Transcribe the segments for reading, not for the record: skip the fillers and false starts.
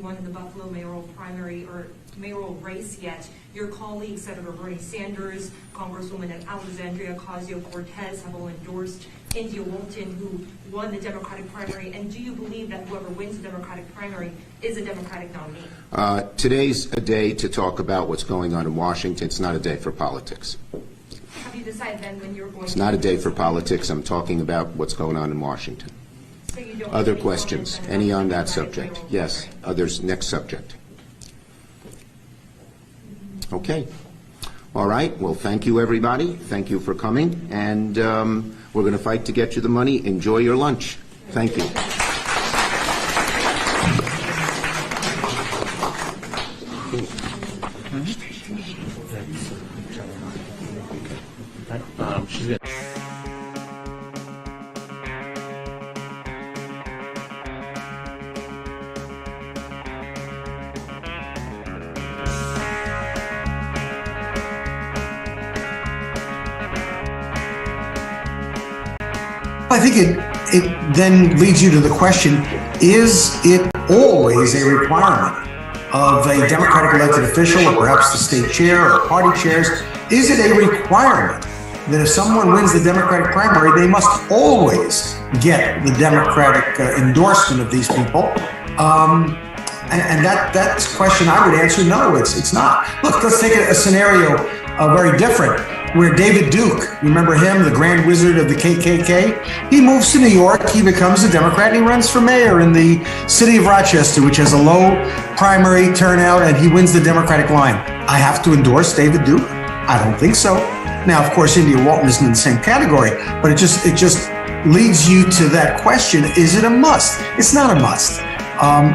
won in the Buffalo mayoral primary or mayoral race yet. Your colleagues, Senator Bernie Sanders, Congresswoman Alexandria Ocasio-Cortez, have all endorsed India Walton, who won the Democratic primary. And do you believe that whoever wins the Democratic primary is a Democratic nominee? Today's a day to talk about what's going on in Washington. It's not a day for politics. Have you decided then when you're going It's not a day for politics. I'm talking about what's going on in Washington. So you don't Other have any questions? comments Any on that Democratic subject? mayoral Yes. primary? Others? Next subject. Okay. All right. Well, thank you, everybody. Thank you for coming. And we're going to fight to get you the money. Enjoy your lunch. Thank you. I think it then leads you to the question, is it always a requirement of a Democratic elected official, or perhaps the state chair or party chairs? Is it a requirement that if someone wins the Democratic primary, they must always get the Democratic endorsement of these people? And that's a question I would answer, no, it's not. Look, let's take a scenario very different, where David Duke, remember him, the Grand Wizard of the KKK? He moves to New York, he becomes a Democrat, and he runs for mayor in the city of Rochester, which has a low primary turnout, and he wins the Democratic line. I have to endorse David Duke? I don't think so. Now, of course, India Walton isn't in the same category, but it just leads you to that question, is it a must? It's not a must.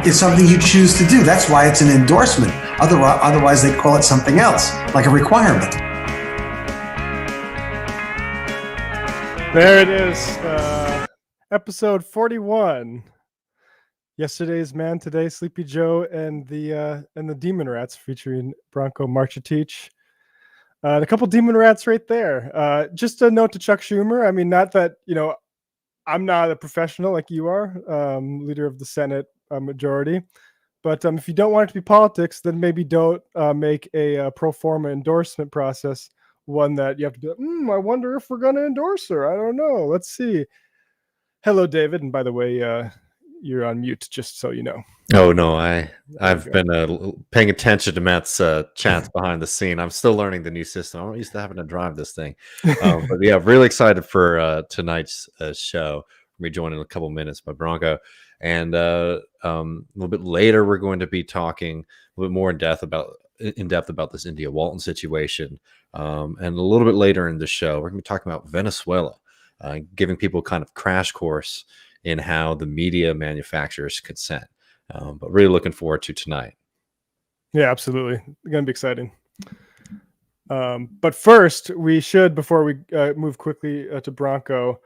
It's something you choose to do. That's why it's an endorsement. Otherwise, they call it something else, like a requirement. There it is, episode 41. Yesterday's Man, Today, Sleepy Joe, and the DemonRats, featuring Branko Marcetic. A couple DemonRats right there. Just a note to Chuck Schumer. I mean, not that, I'm not a professional like you are, leader of the Senate majority. But if you don't want it to be politics, then maybe don't make a pro forma endorsement process one that you have to be like, I wonder if we're going to endorse her. I don't know. Let's see. Hello, David. And by the way, you're on mute, just so you know. Oh, no. I've been paying attention to Matt's chats behind the scene. I'm still learning the new system. I'm used to having to drive this thing. But yeah, really excited for tonight's show. We'll be joined in a couple minutes by Branko. And a little bit later, we're going to be talking a little bit more in depth about this India Walton situation. And a little bit later in the show, we're going to be talking about Venezuela, giving people kind of crash course in how the media manufacturers consent. But really looking forward to tonight. Yeah, absolutely. It's going to be exciting. But first, we should, before we move quickly to Branko,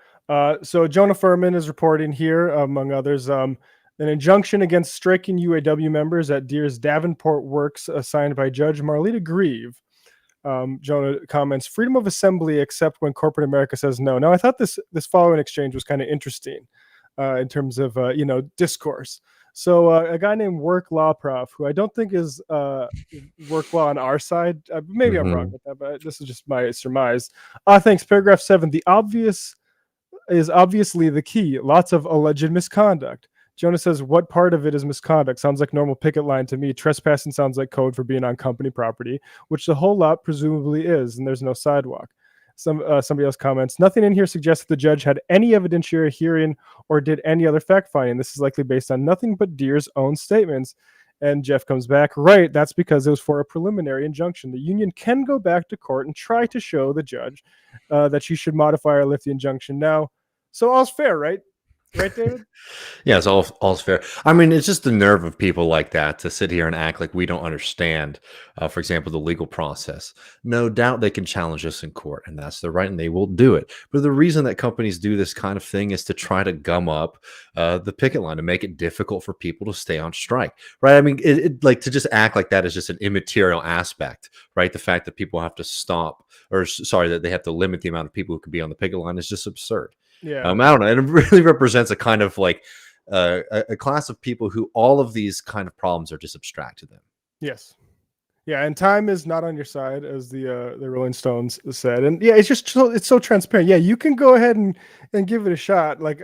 so Jonah Furman is reporting here, among others, an injunction against striking UAW members at Deere's Davenport Works signed by Judge Marlita Grieve. Jonah comments, freedom of assembly except when corporate America says no. Now, I thought this following exchange was kind of interesting in terms of, discourse. So a guy named Work Law Prof, who I don't think is work law on our side. Maybe I'm wrong with that, but this is just my surmise. Thanks. Paragraph 7. The obvious is obviously the key. Lots of alleged misconduct. Jonah says, what part of it is misconduct? Sounds like normal picket line to me. Trespassing sounds like code for being on company property, which the whole lot presumably is, and there's no sidewalk. Somebody else comments, nothing in here suggests that the judge had any evidentiary hearing or did any other fact finding. This is likely based on nothing but Deere's own statements. And Jeff comes back, right, that's because it was for a preliminary injunction. The union can go back to court and try to show the judge that she should modify or lift the injunction now. So all's fair, right? Right, David? Yeah, it's all's fair. I mean, it's just the nerve of people like that to sit here and act like we don't understand, for example, the legal process. No doubt they can challenge us in court, and that's their right, and they will do it. But the reason that companies do this kind of thing is to try to gum up the picket line, to make it difficult for people to stay on strike, right? I mean, like to just act like that is just an immaterial aspect, right? The fact that people have to that they have to limit the amount of people who could be on the picket line is just absurd. Yeah. I don't know. And it really represents a kind of like a class of people who all of these kind of problems are just abstract to them. Yes. Yeah, and time is not on your side, as the Rolling Stones said. And yeah, it's just it's so transparent. Yeah, you can go ahead and give it a shot. Like,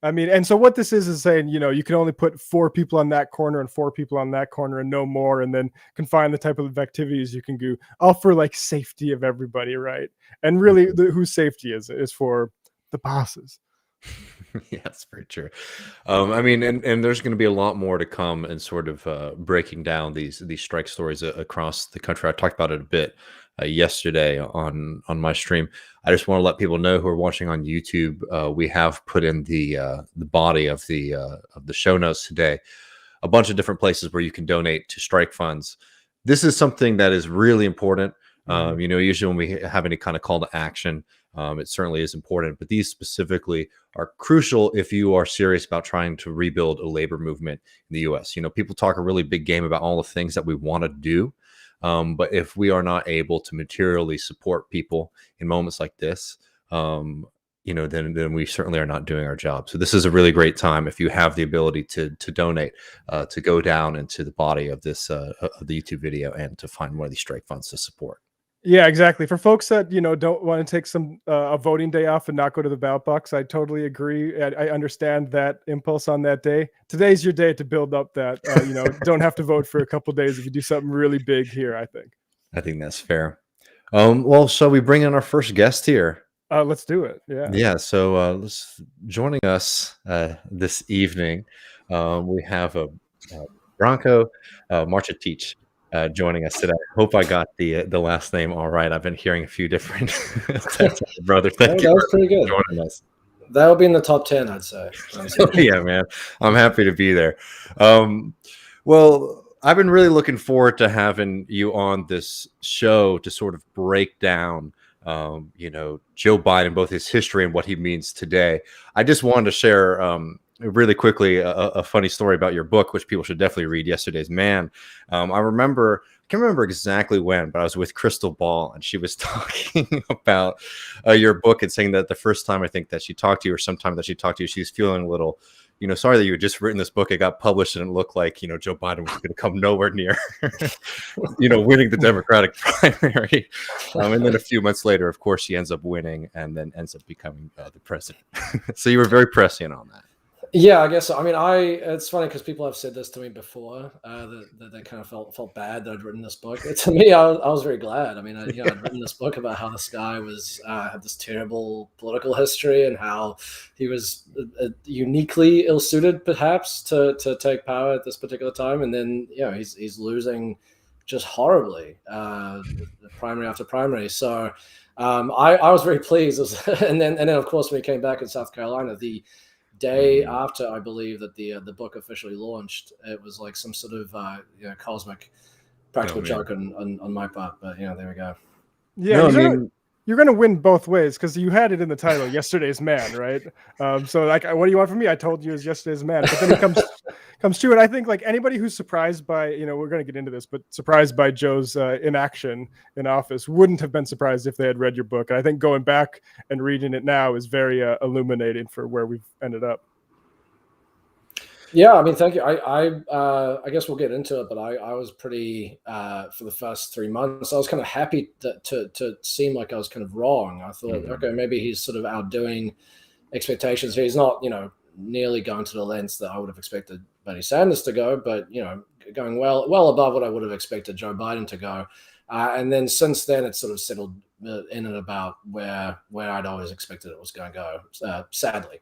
I mean, and so what this is saying, you can only put 4 people on that corner and 4 people on that corner and no more, and then confine the type of activities you can do, all for like safety of everybody, right? And really, whose safety is for the bosses. Yeah, that's very true. I mean, and there's going to be a lot more to come and sort of breaking down these strike stories across the country. I talked about it a bit yesterday on my stream. I just want to let people know who are watching on YouTube. We have put in the body of the show notes today a bunch of different places where you can donate to strike funds. This is something that is really important. Usually when we have any kind of call to action, it certainly is important, but these specifically are crucial if you are serious about trying to rebuild a labor movement in the U.S. People talk a really big game about all the things that we want to do, but if we are not able to materially support people in moments like this, then we certainly are not doing our job. So this is a really great time if you have the ability to donate, to go down into the body of this of the YouTube video and to find one of these strike funds to support. Yeah, exactly. For folks that don't want to take a voting day off and not go to the ballot box, I totally agree. I understand that impulse on that day. Today's your day to build up that. Don't have to vote for a couple days if you do something really big here. I think that's fair. Well, shall we bring in our first guest here? Let's do it. Yeah. So joining us this evening, we have Branko Marcetic. Joining us today. Hope I got the last name all right. I've been hearing a few different brother. Thank you. That was pretty good. Joining us. That'll be in the top 10, I'd say. Yeah, man. I'm happy to be there. Well, I've been really looking forward to having you on this show to sort of break down Joe Biden, both his history and what he means today. I just wanted to share really quickly a funny story about your book, which people should definitely read, Yesterday's Man. I can't remember exactly when, but I was with Crystal Ball and she was talking about your book and saying that the first time I think that she talked to you, or sometime that she talked to you, she's feeling a little, sorry that you had just written this book. It got published and it looked like, Joe Biden was going to come nowhere near, winning the Democratic primary. And then a few months later, of course, she ends up winning and then ends up becoming the president. So you were very prescient on that. Yeah, I guess so. I mean, it's funny because people have said this to me before, that they kind of felt bad that I'd written this book. To me, I was very glad. I mean, I'd written this book about how this guy had this terrible political history and how he was uniquely ill-suited, perhaps, to take power at this particular time. And then, he's losing just horribly, primary after primary. So I was very pleased. And then, of course, when he came back in South Carolina, the day after, I believe, that the book officially launched, it was like some sort of cosmic practical joke on my part. But there we go. Yeah, you're gonna win both ways because you had it in the title, Yesterday's Man, right? So like, what do you want from me? I told you it was Yesterday's Man, but then it comes to it. I think like anybody who's surprised by, we're going to get into this, but surprised by Joe's inaction in office wouldn't have been surprised if they had read your book. And I think going back and reading it now is very illuminating for where we've ended up. Yeah, I mean, thank you. I guess we'll get into it, but I was pretty for the first 3 months. I was kind of happy to seem like I was kind of wrong. I thought, okay, maybe he's sort of outdoing expectations. He's not, nearly going to the lengths that I would have expected Bernie Sanders to go, but going well above what I would have expected Joe Biden to go. And then since then, it's sort of settled in and about where I'd always expected it was going to go. Sadly.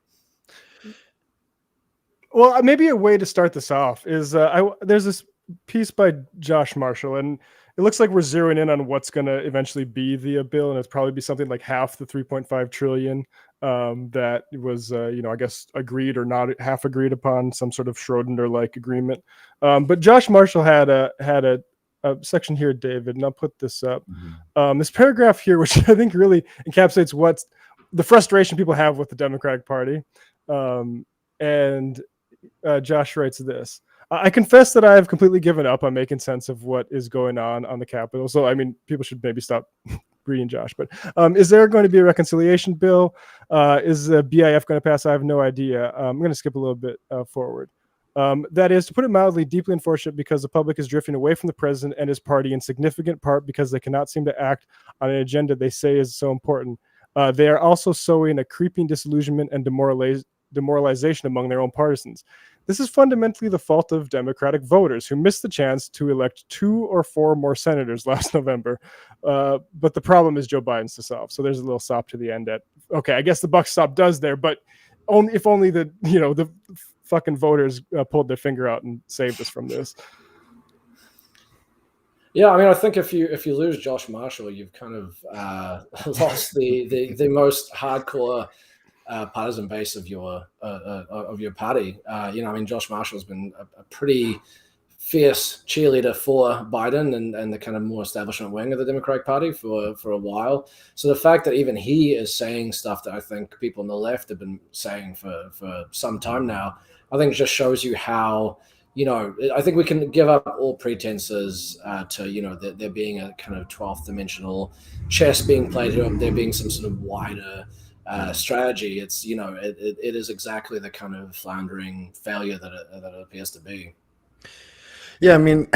Well, maybe a way to start this off is there's this piece by Josh Marshall, and it looks like we're zeroing in on what's going to eventually be the bill, and it's probably be something like half the 3.5 trillion that was, I guess, agreed or not half agreed upon, some sort of Schrodinger-like agreement. But Josh Marshall had a section here, David, and I'll put this up. This paragraph here, which I think really encapsulates what's the frustration people have with the Democratic Party. And Josh writes this: I confess that I have completely given up on making sense of what is going on the Capitol. So, I mean, people should maybe stop reading Josh. But is there going to be a reconciliation bill? Is the BIF going to pass? I have no idea. I'm going to skip a little bit forward. That is, to put it mildly, deeply unfortunate because the public is drifting away from the president and his party in significant part because they cannot seem to act on an agenda they say is so important. They are also sowing a creeping disillusionment and demoralization among their own partisans. This is fundamentally the fault of Democratic voters who missed the chance to elect 2 or 4 more senators last November. But the problem is Joe Biden's to solve. So there's a little stop to the end at, okay, I guess the buck stop does there, but if only the fucking voters pulled their finger out and saved us from this. Yeah, I mean, I think if you lose Josh Marshall, you've kind of lost the most hardcore partisan base of your party. I mean, Josh Marshall's been a pretty fierce cheerleader for Biden and the kind of more establishment wing of the Democratic Party for a while. So the fact that even he is saying stuff that I think people on the left have been saying for some time now, I think just shows you how, I think we can give up all pretenses to, there being a kind of 12th dimensional chess being played here, there being some sort of wider strategy. It's, it is exactly the kind of floundering failure that it appears to be. Yeah, I mean,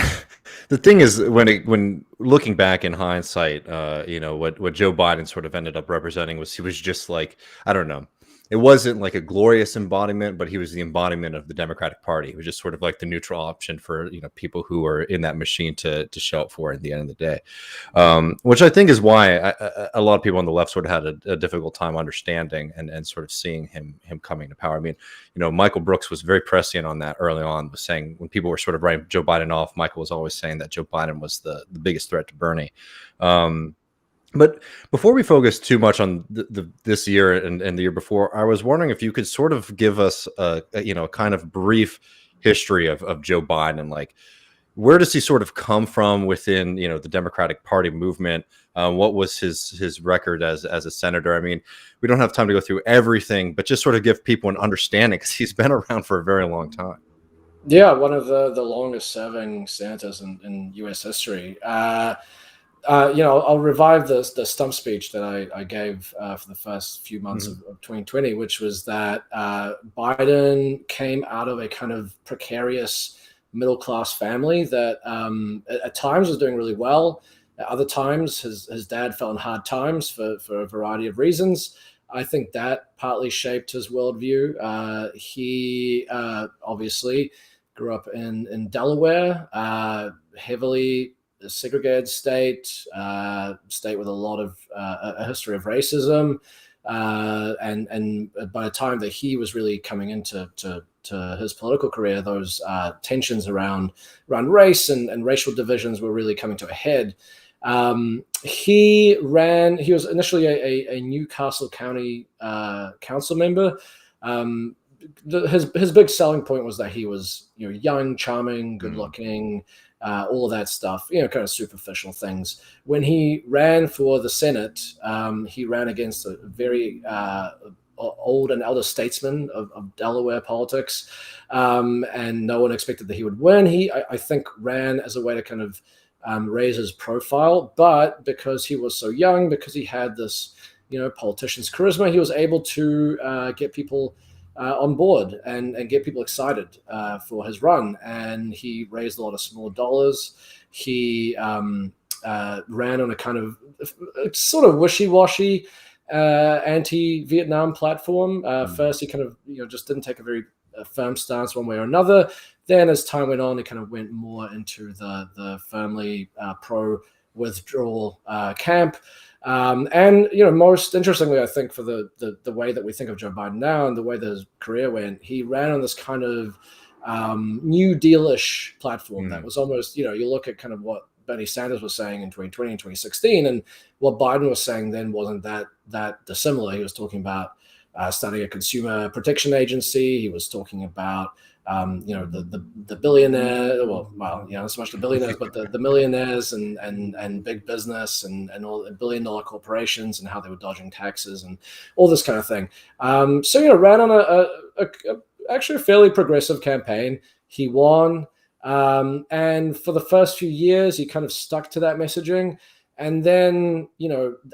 the thing is, when looking back in hindsight, what Joe Biden sort of ended up representing was he was just like, I don't know. It wasn't like a glorious embodiment, but he was the embodiment of the Democratic Party. It was just sort of like the neutral option for people who are in that machine to show up for at the end of the day, which I think is why a lot of people on the left sort of had a difficult time understanding and sort of seeing him coming to power. I mean, Michael Brooks was very prescient on that early on, was saying when people were sort of writing Joe Biden off, Michael was always saying that Joe Biden was the biggest threat to Bernie. But before we focus too much on this year and the year before, I was wondering if you could sort of give us a kind of brief history of Joe Biden. Like, where does he sort of come from within the Democratic Party movement? What was his record as a senator? I mean, we don't have time to go through everything, but just sort of give people an understanding because he's been around for a very long time. Yeah, one of the longest serving senators in U.S. history. I'll revive the stump speech that I gave for the first few months of 2020, which was that Biden came out of a kind of precarious middle-class family that at times was doing really well. At other times, his dad fell in hard times for a variety of reasons. I think that partly shaped his worldview. He obviously grew up in Delaware, heavily segregated state with a lot of a history of racism, and by the time that he was really coming into his political career, those tensions around race and racial divisions were really coming to a head. He was initially a Newcastle County council member. His big selling point was that he was young, charming, good looking, all of that stuff, kind of superficial things. When he ran for the Senate, he ran against a very old and elder statesman of Delaware politics, and no one expected that he would win. I think, ran as a way to kind of raise his profile, but because he was so young, because he had this, politician's charisma, he was able to get people on board and get people excited for his run. And he raised a lot of small dollars. He ran on a kind of sort of wishy-washy anti-Vietnam platform. First, he kind of just didn't take a very firm stance one way or another. Then as time went on, he kind of went more into the firmly pro-withdrawal camp. And most interestingly, I think for the way that we think of Joe Biden now and the way that his career went, he ran on this kind of New Deal-ish platform that was almost, you look at kind of what Bernie Sanders was saying in 2020 and 2016, and what Biden was saying then wasn't that dissimilar. He was talking about starting a consumer protection agency. He was talking about the billionaire, not so much the billionaires, but the millionaires and big business and all the billion-dollar corporations and how they were dodging taxes and all this kind of thing. Ran on actually a fairly progressive campaign. He won, and for the first few years, he kind of stuck to that messaging. And then,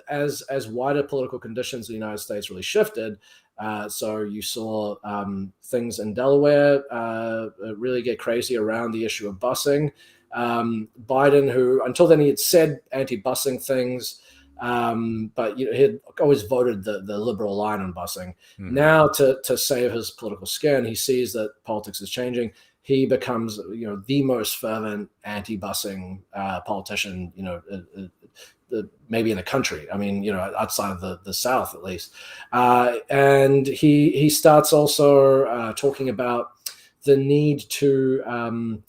as wider political conditions in the United States really shifted, so you saw things in Delaware really get crazy around the issue of busing. Biden, who until then he had said anti-busing things, but he had always voted the liberal line on busing. Now, to save his political skin, he sees that politics is changing. He becomes, the most fervent anti-busing politician, maybe in the country. I mean, outside of the South at least. And he starts also talking about the need to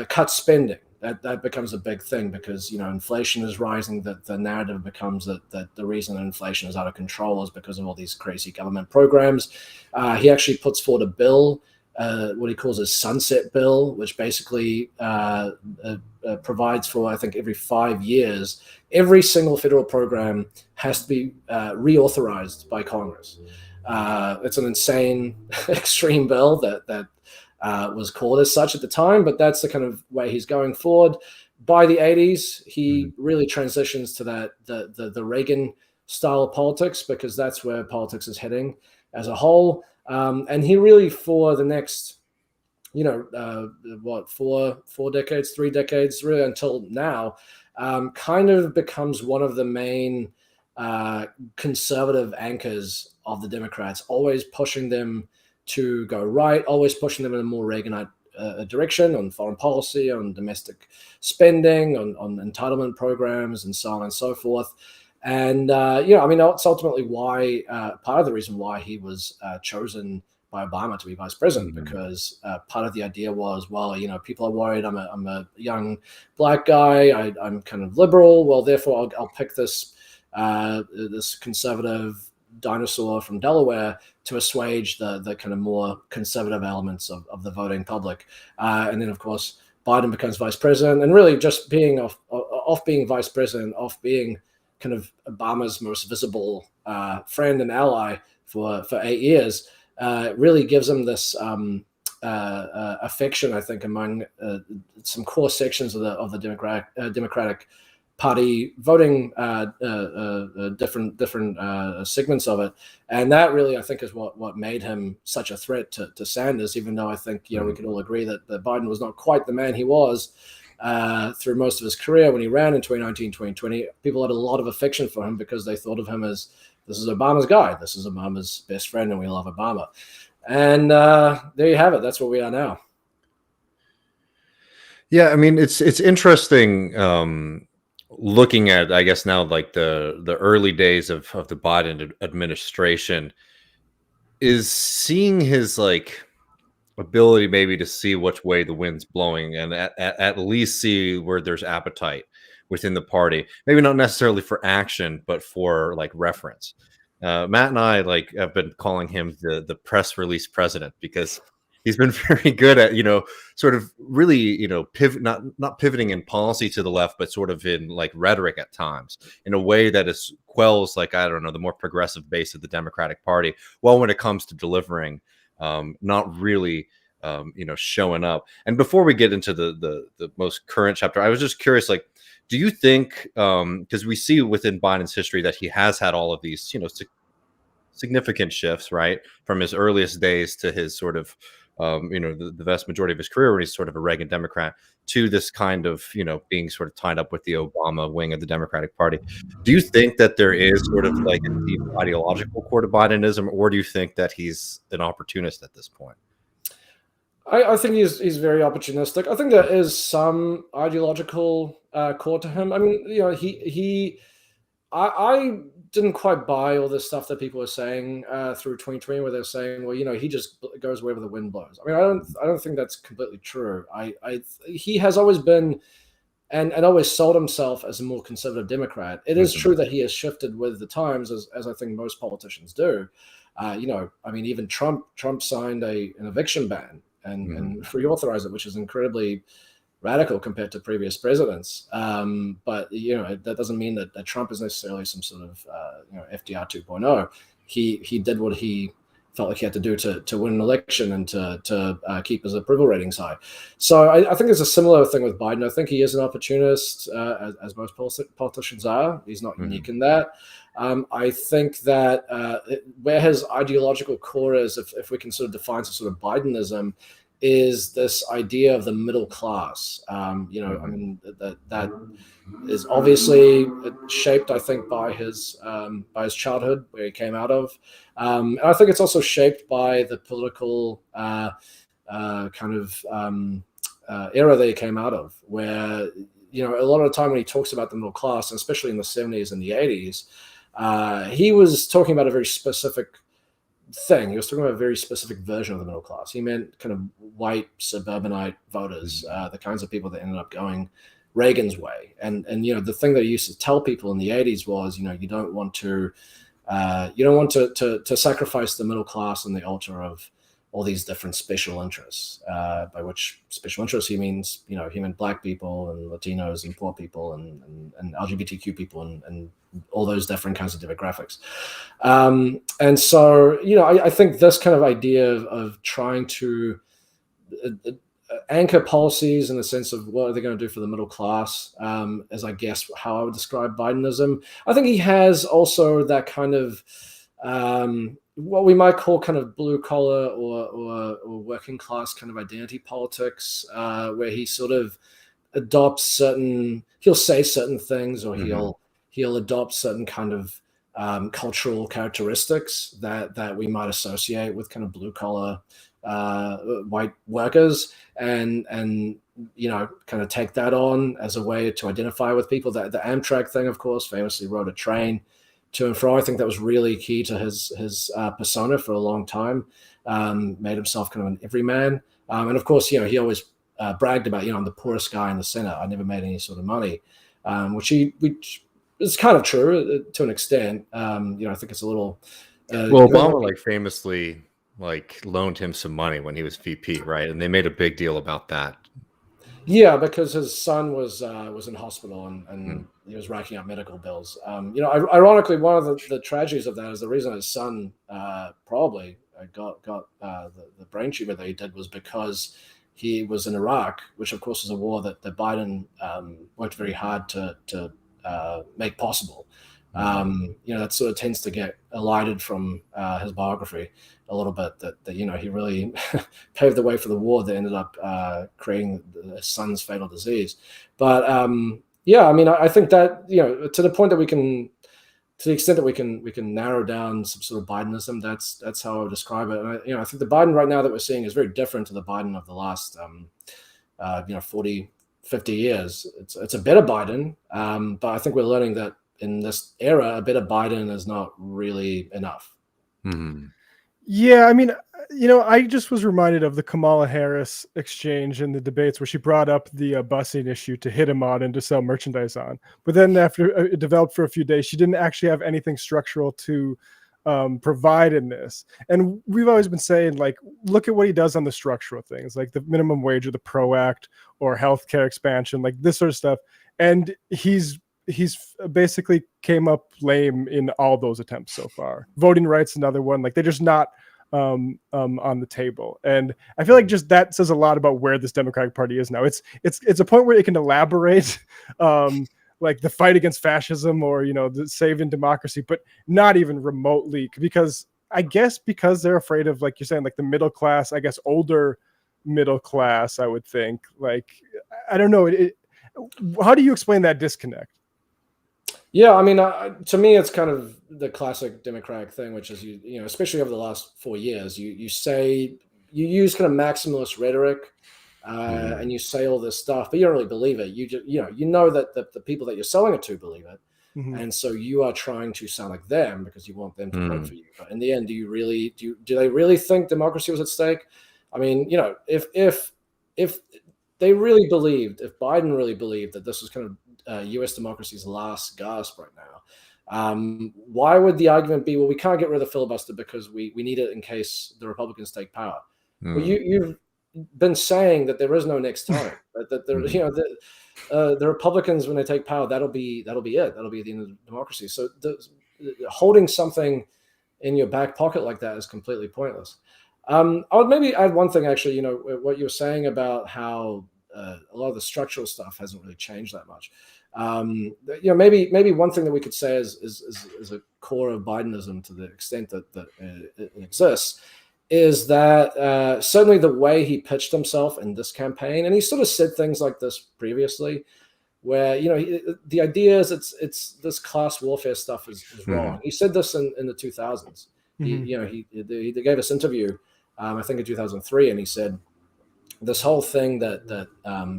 cut spending. That becomes a big thing because inflation is rising. That the narrative becomes that the reason inflation is out of control is because of all these crazy government programs. He actually puts forward a bill, what he calls a sunset bill, which basically provides for, I think, every 5 years, every single federal program has to be reauthorized by Congress. It's an insane, extreme bill that was called as such at the time, but that's the kind of way he's going forward. By the 80s, he really transitions to the Reagan style of politics, because that's where politics is heading as a whole. And he really, for the next, 4 decades, 3 decades, really until now, kind of becomes one of the main conservative anchors of the Democrats, always pushing them to go right, always pushing them in a more Reaganite direction on foreign policy, on domestic spending, on entitlement programs, and so on and so forth. And, it's ultimately why, part of the reason why he was chosen by Obama to be vice president, because part of the idea was, well, people are worried I'm a young black guy, I'm kind of liberal, well, therefore I'll pick this conservative dinosaur from Delaware to assuage the kind of more conservative elements of the voting public. And then, of course, Biden becomes vice president, and really just being off being vice president, off being kind of Obama's most visible friend and ally for 8 years, really gives him this affection, I think, among some core sections of the Democratic Party voting, different segments of it, and that really, I think, is what made him such a threat to Sanders. Even though I think we could all agree that Biden was not quite the man he was through most of his career. When he ran in 2019, 2020, people had a lot of affection for him because they thought of him as, this is Obama's guy, this is Obama's best friend, and we love Obama. And there you have it. That's where we are now. Yeah, I mean, it's interesting looking at, I guess, now, like the early days of the Biden administration, is seeing his ability maybe to see which way the wind's blowing, and at least see where there's appetite within the party. Maybe not necessarily for action, but for reference. Matt and I have been calling him the press release president, because he's been very good at sort of really pivot, not pivoting in policy to the left, but sort of in rhetoric at times, in a way that is quells the more progressive base of the Democratic Party. Well, when it comes to delivering, not really showing up. And before we get into the most current chapter, I was just curious, do you think, because we see within Biden's history that he has had all of these significant shifts, right, from his earliest days to his sort of the vast majority of his career when he's sort of a Reagan Democrat, to this kind of being sort of tied up with the Obama wing of the Democratic Party. Do you think that there is sort of a deep ideological core to Bidenism, or do you think that he's an opportunist at this point? I think he's very opportunistic. I think there is some ideological core to him. I mean, I didn't quite buy all this stuff that people were saying through 2020, where they're saying, well, he just goes wherever the wind blows. I mean, I don't think that's completely true. He has always been and always sold himself as a more conservative Democrat. It is true that he has shifted with the times, as I think most politicians do. I mean, even Trump signed an eviction ban and reauthorized it, which is incredibly radical compared to previous presidents. But that doesn't mean that Trump is necessarily some sort of FDR 2.0. He did what he felt like he had to do to win an election and to keep his approval ratings high. So I think there's a similar thing with Biden. I think he is an opportunist, as most politicians are. He's not unique in that. I think that where his ideological core is, if we can sort of define some sort of Bidenism, is this idea of the middle class. I mean, that is obviously shaped, I think, by his childhood, where he came out of. And I think it's also shaped by the political era that he came out of, where, a lot of the time when he talks about the middle class, and especially in the 70s and the 80s, he was talking about a very specific thing. He was talking about a very specific version of the middle class. He meant kind of white suburbanite voters, the kinds of people that ended up going Reagan's way. And the thing that he used to tell people in the 80s was, you don't want to sacrifice the middle class on the altar of all these different special interests, by which special interests he means, he meant black people and Latinos and poor people and LGBTQ people and all those different kinds of demographics. And so, I think this kind of idea of trying to anchor policies in the sense of what are they going to do for the middle class, as I guess how I would describe Bidenism. I think he has also that kind of what we might call kind of blue collar or working class kind of identity politics, where he sort of adopts he'll say certain things, or he'll adopt certain kind of cultural characteristics that we might associate with kind of blue collar white workers, and kind of take that on as a way to identify with people. That the Amtrak thing, of course, famously rode a train to and fro. I think that was really key to his persona for a long time. Made himself kind of an everyman, and of course, he always bragged about, I'm the poorest guy in the Senate. I never made any sort of money, which is kind of true to an extent. I think it's a little. Well, Obama famously loaned him some money when he was VP, right? And they made a big deal about that. Yeah, because his son was in hospital and he was racking up medical bills. Ironically, one of the tragedies of that is the reason his son probably got the brain tumor that he did was because he was in Iraq, which of course is a war that Biden worked very hard to make possible. That sort of tends to get elided from his biography a little bit, that he really paved the way for the war that ended up creating his son's fatal disease. But I think that, to the point that to the extent that we can narrow down some sort of Bidenism, that's how I would describe it. And I think the Biden right now that we're seeing is very different to the Biden of the last 40, 50 years. It's a better Biden, but I think we're learning that in this era, a bit of Biden is not really enough. Mm-hmm. Yeah, I mean, I just was reminded of the Kamala Harris exchange in the debates where she brought up the busing issue to hit him on and to sell merchandise on. But then after it developed for a few days, she didn't actually have anything structural to provide in this. And we've always been saying, look at what he does on the structural things, like the minimum wage or the PRO Act or healthcare expansion, like this sort of stuff. And he's basically came up lame in all those attempts so far. Voting rights, another one. They're just not on the table. And I feel like just that says a lot about where this Democratic Party is now. It's a point where it can elaborate the fight against fascism or the saving democracy, but not even remotely, because they're afraid of, like you're saying, the middle class, I guess older middle class, I would think. I don't know. How do you explain that disconnect? Yeah, I mean, to me, it's kind of the classic Democratic thing, which is especially over the last 4 years, you use kind of maximalist rhetoric, and you say all this stuff, but you don't really believe it. You just know that the people that you're selling it to believe it, and so you are trying to sound like them because you want them to vote for you. But in the end, do they really think democracy was at stake? I mean, if they really believed, if Biden really believed that this was kind of U.S. democracy's last gasp right now, why would the argument be, well, we can't get rid of the filibuster because we need it in case the Republicans take power? Well, you've been saying that there is no next time. The Republicans, when they take power, that'll be it. That'll be the end of democracy. So holding something in your back pocket like that is completely pointless. I would maybe add one thing, actually, what you were saying about how a lot of the structural stuff hasn't really changed that much. Maybe one thing that we could say is a core of Bidenism, to the extent that it exists, is that certainly the way he pitched himself in this campaign, and he sort of said things like this previously, where the idea is it's this class warfare stuff is wrong. He said this in the 2000s. He gave this interview, I think in 2003, and he said this whole thing that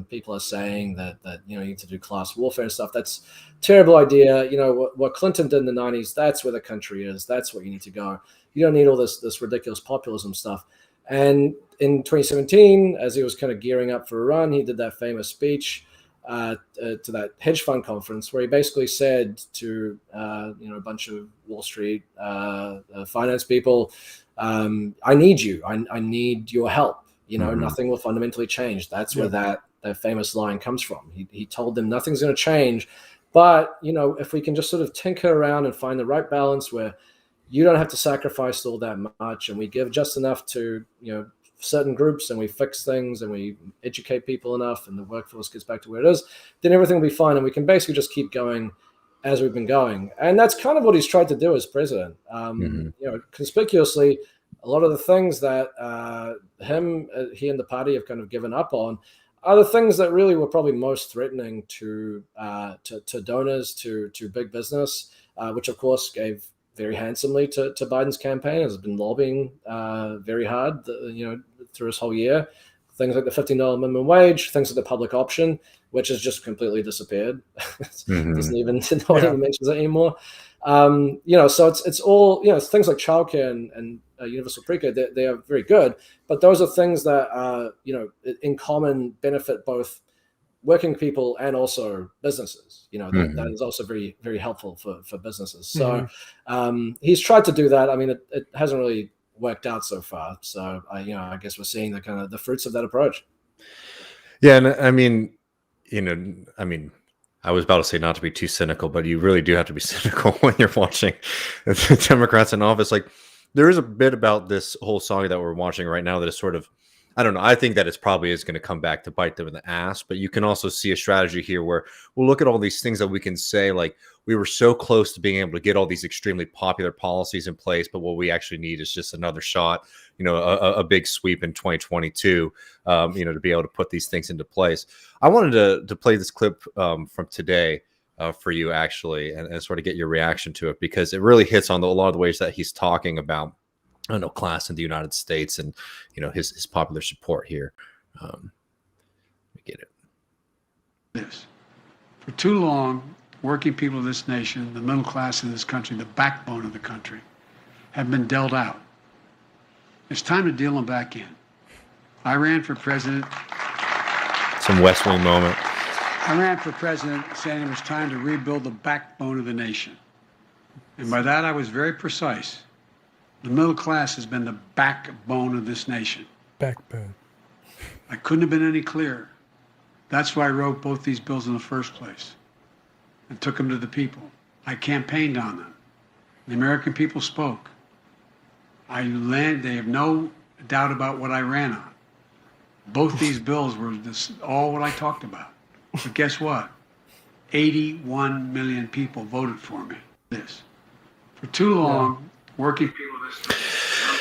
people are saying that you need to do class warfare and stuff, that's a terrible idea. What Clinton did in the 90s, that's where the country is. That's where you need to go. You don't need all this ridiculous populism stuff. And in 2017, as he was kind of gearing up for a run, he did that famous speech to that hedge fund conference where he basically said to a bunch of Wall Street finance people, I need you. I need your help. Nothing will fundamentally change. That's where that famous line comes from. He told them nothing's going to change, but if we can just sort of tinker around and find the right balance where you don't have to sacrifice all that much, and we give just enough to certain groups, and we fix things, and we educate people enough, and the workforce gets back to where it is, then everything will be fine, and we can basically just keep going as we've been going. And that's kind of what he's tried to do as president. Conspicuously, a lot of the things that he and the party have kind of given up on are the things that really were probably most threatening to donors, to big business, which of course gave very handsomely to Biden's campaign, has been lobbying very hard, through his whole year. Things like the $15 minimum wage, things like the public option, which has just completely disappeared. Doesn't even mentions it anymore. So it's all it's things like childcare and universal pre-K. They are very good, but those are things that in common benefit both working people and also businesses. That is also very, very helpful for businesses. So he's tried to do that. I mean, it hasn't really worked out so far. So I guess we're seeing the fruits of that approach. Yeah, and I mean, I was about to say not to be too cynical, but you really do have to be cynical when you're watching the Democrats in office. Like, there is a bit about this whole saga that we're watching right now that is sort of, I don't know. I think that it's probably is going to come back to bite them in the ass, but you can also see a strategy here where we'll look at all these things that we can say, like, we were so close to being able to get all these extremely popular policies in place, but what we actually need is just another shot, a big sweep in 2022, to be able to put these things into place. I wanted to play this clip from today for you, actually, and sort of get your reaction to it, because it really hits on a lot of the ways that he's talking about, class in the United States and, his popular support here. Let me get it. This. For too long, working people of this nation, the middle class in this country, the backbone of the country, have been dealt out. It's time to deal them back in. I ran for president. Some West Wing moment. I ran for president saying it was time to rebuild the backbone of the nation. And by that, I was very precise. The middle class has been the backbone of this nation. Backbone. I couldn't have been any clearer. That's why I wrote both these bills in the first place and took them to the people. I campaigned on them. The American people spoke. They have no doubt about what I ran on. Both these bills were all what I talked about. But guess what? 81 million people voted for me. This. For too long, working people in this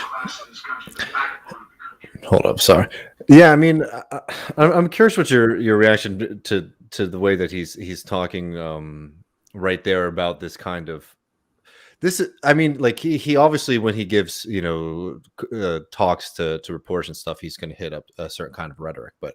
class in this country, the backbone of the country. Hold up, sorry. Yeah, I mean, I'm curious what your reaction to the way that he's talking right there about this kind of this. I mean, like he obviously, when he gives talks to reporters and stuff, he's going to hit up a certain kind of rhetoric. But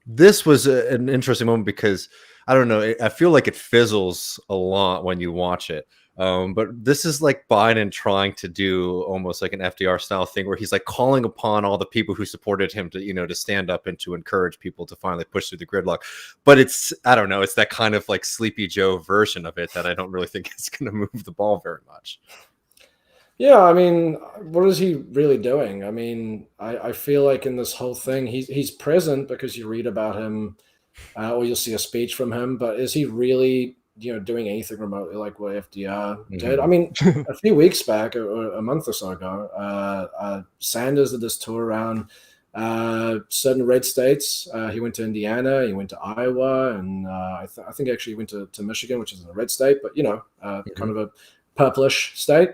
this was an interesting moment because I don't know. I feel like it fizzles a lot when you watch it. But this is like Biden trying to do almost like an FDR style thing where he's like calling upon all the people who supported him to, to stand up and to encourage people to finally push through the gridlock. But I don't know, it's that kind of like Sleepy Joe version of it that I don't really think is going to move the ball very much. Yeah, I mean, what is he really doing? I mean, I feel like in this whole thing, he's present because you read about him or you'll see a speech from him, but is he really doing anything remotely like what FDR did. I mean, a few weeks back, or a month or so ago, Sanders did this tour around certain red states. He went to Indiana, he went to Iowa, and I think actually he went to Michigan, which isn't a red state, but kind of a purplish state.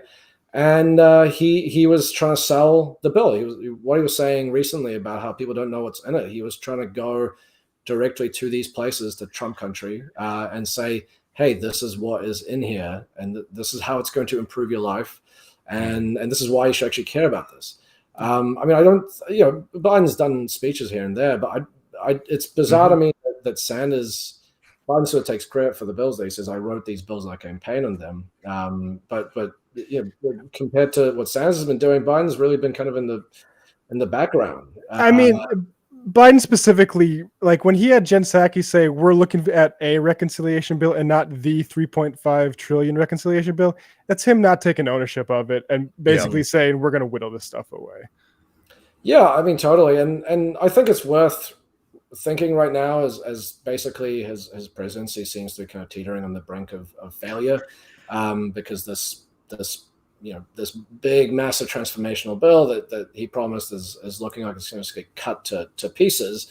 And he was trying to sell the bill. What he was saying recently about how people don't know what's in it. He was trying to go directly to these places, to Trump country, and say, hey, this is what is in here, and this is how it's going to improve your life, and this is why you should actually care about this. I mean, I don't, Biden's done speeches here and there, but it's bizarre to me that Biden sort of takes credit for the bills that he says, I wrote these bills and I campaigned on them. But compared to what Sanders has been doing, Biden's really been kind of in the background. I mean, Biden specifically, like when he had Jen Psaki say, we're looking at a reconciliation bill and not the 3.5 trillion reconciliation bill, that's him not taking ownership of it and basically saying, we're going to whittle this stuff away. Yeah, I mean, totally. And I think it's worth thinking right now as basically his presidency seems to be kind of teetering on the brink of failure, because this big, massive transformational bill that he promised is looking like it's going to get cut to pieces.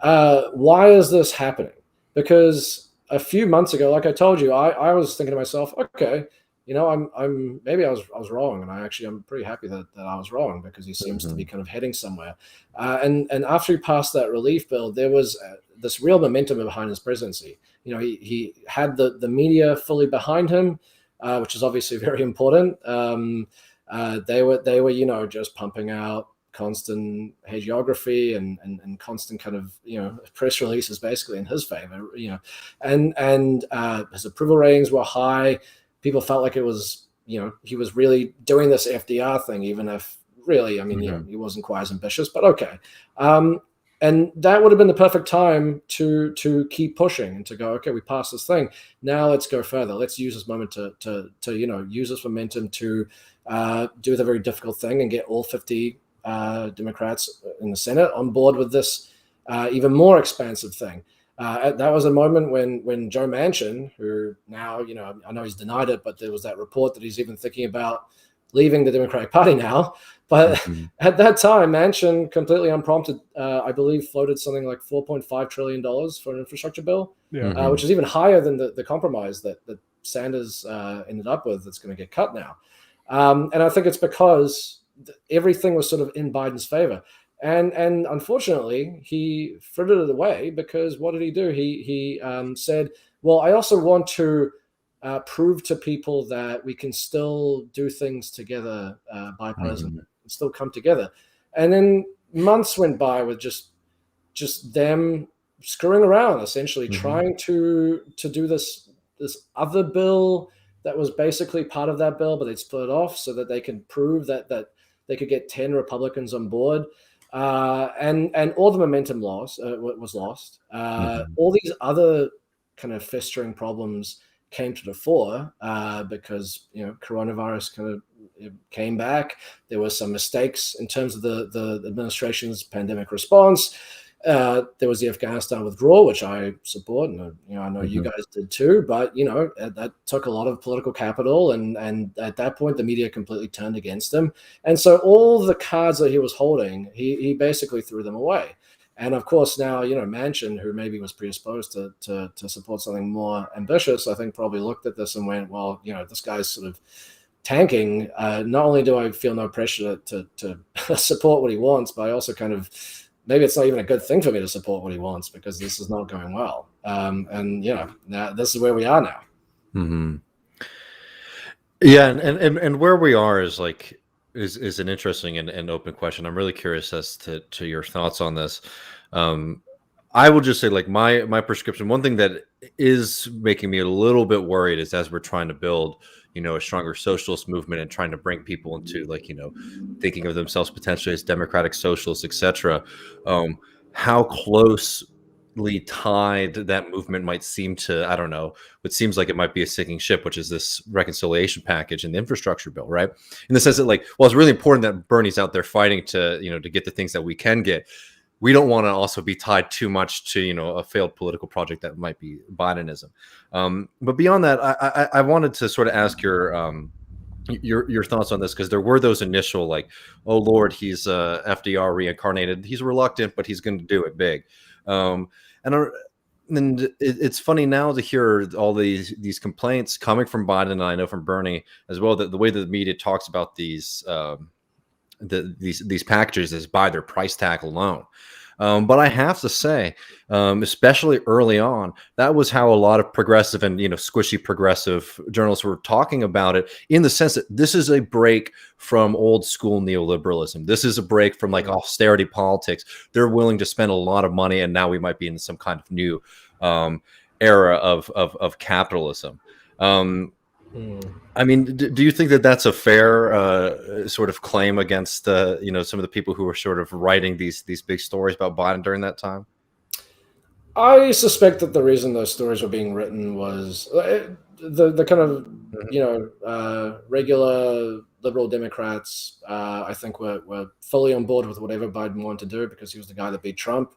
Why is this happening? Because a few months ago, like I told you, I was thinking to myself, okay, I'm maybe I was wrong, and I'm pretty happy that I was wrong, because he seems to be kind of heading somewhere. And after he passed that relief bill, there was this real momentum behind his presidency. He had the media fully behind him, which is obviously very important. They were just pumping out constant hagiography and constant kind of press releases basically in his favor. And his approval ratings were high. People felt like it was, he was really doing this FDR thing, even if really, he wasn't quite as ambitious, but okay. And that would have been the perfect time to keep pushing and to go, okay, we passed this thing. Now let's go further. Let's use this moment to use this momentum to do the very difficult thing and get all 50 Democrats in the Senate on board with this even more expansive thing. That was a moment when Joe Manchin, who now, I know he's denied it, but there was that report that he's even thinking about leaving the Democratic Party now. But at that time, Manchin, completely unprompted, I believe, floated something like $4.5 trillion for an infrastructure bill, which is even higher than the compromise that Sanders ended up with that's going to get cut now. And I think it's because everything was sort of in Biden's favor. And unfortunately, he frittered it away, because what did he do? He said, well, I also want to prove to people that we can still do things together, bipartisan, and still come together. And then months went by with just them screwing around, essentially trying to do this other bill that was basically part of that bill, but they'd split it off so that they could prove that they could get 10 Republicans on board. And all the momentum was lost. All these other kind of festering problems came to the fore because coronavirus kind of came back. There were some mistakes in terms of the administration's pandemic response. There was the Afghanistan withdrawal, which I support, and I know you guys did too. But that took a lot of political capital, and at that point, the media completely turned against him. And so all the cards that he was holding, he basically threw them away. And of course, now Manchin, who maybe was predisposed to support something more ambitious, I think probably looked at this and went, well, this guy's sort of tanking. Not only do I feel no pressure to support what he wants, but I also kind of, maybe it's not even a good thing for me to support what he wants, because this is not going well. And now this is where we are now. Yeah, and where we are is is an interesting and open question. I'm really curious as to your thoughts on this. I will just say, my prescription, one thing that is making me a little bit worried is, as we're trying to build a stronger socialist movement and trying to bring people into thinking of themselves potentially as democratic socialists, etc., how closely tied that movement might seem to, I don't know, what seems like it might be a sinking ship, which is this reconciliation package and the infrastructure bill, right? In the sense that it's really important that Bernie's out there fighting to get the things that we can get. we don't want to also be tied too much to, a failed political project that might be Bidenism. But beyond that, I wanted to sort of ask your thoughts on this, because there were those initial like, oh Lord, he's FDR reincarnated. He's reluctant, but he's going to do it big. And it's funny now to hear all these complaints coming from Biden, and I know from Bernie as well, that the way that the media talks about these packages is by their price tag alone. But I have to say, especially early on, that was how a lot of progressive and squishy progressive journalists were talking about it, in the sense that this is a break from old school neoliberalism. This is a break from like austerity politics. They're willing to spend a lot of money, and now we might be in some kind of new era of capitalism. I mean, do you think that that's a fair sort of claim against some of the people who were sort of writing these big stories about Biden during that time? I suspect that the reason those stories were being written was the kind of regular liberal Democrats. I think were fully on board with whatever Biden wanted to do, because he was the guy that beat Trump,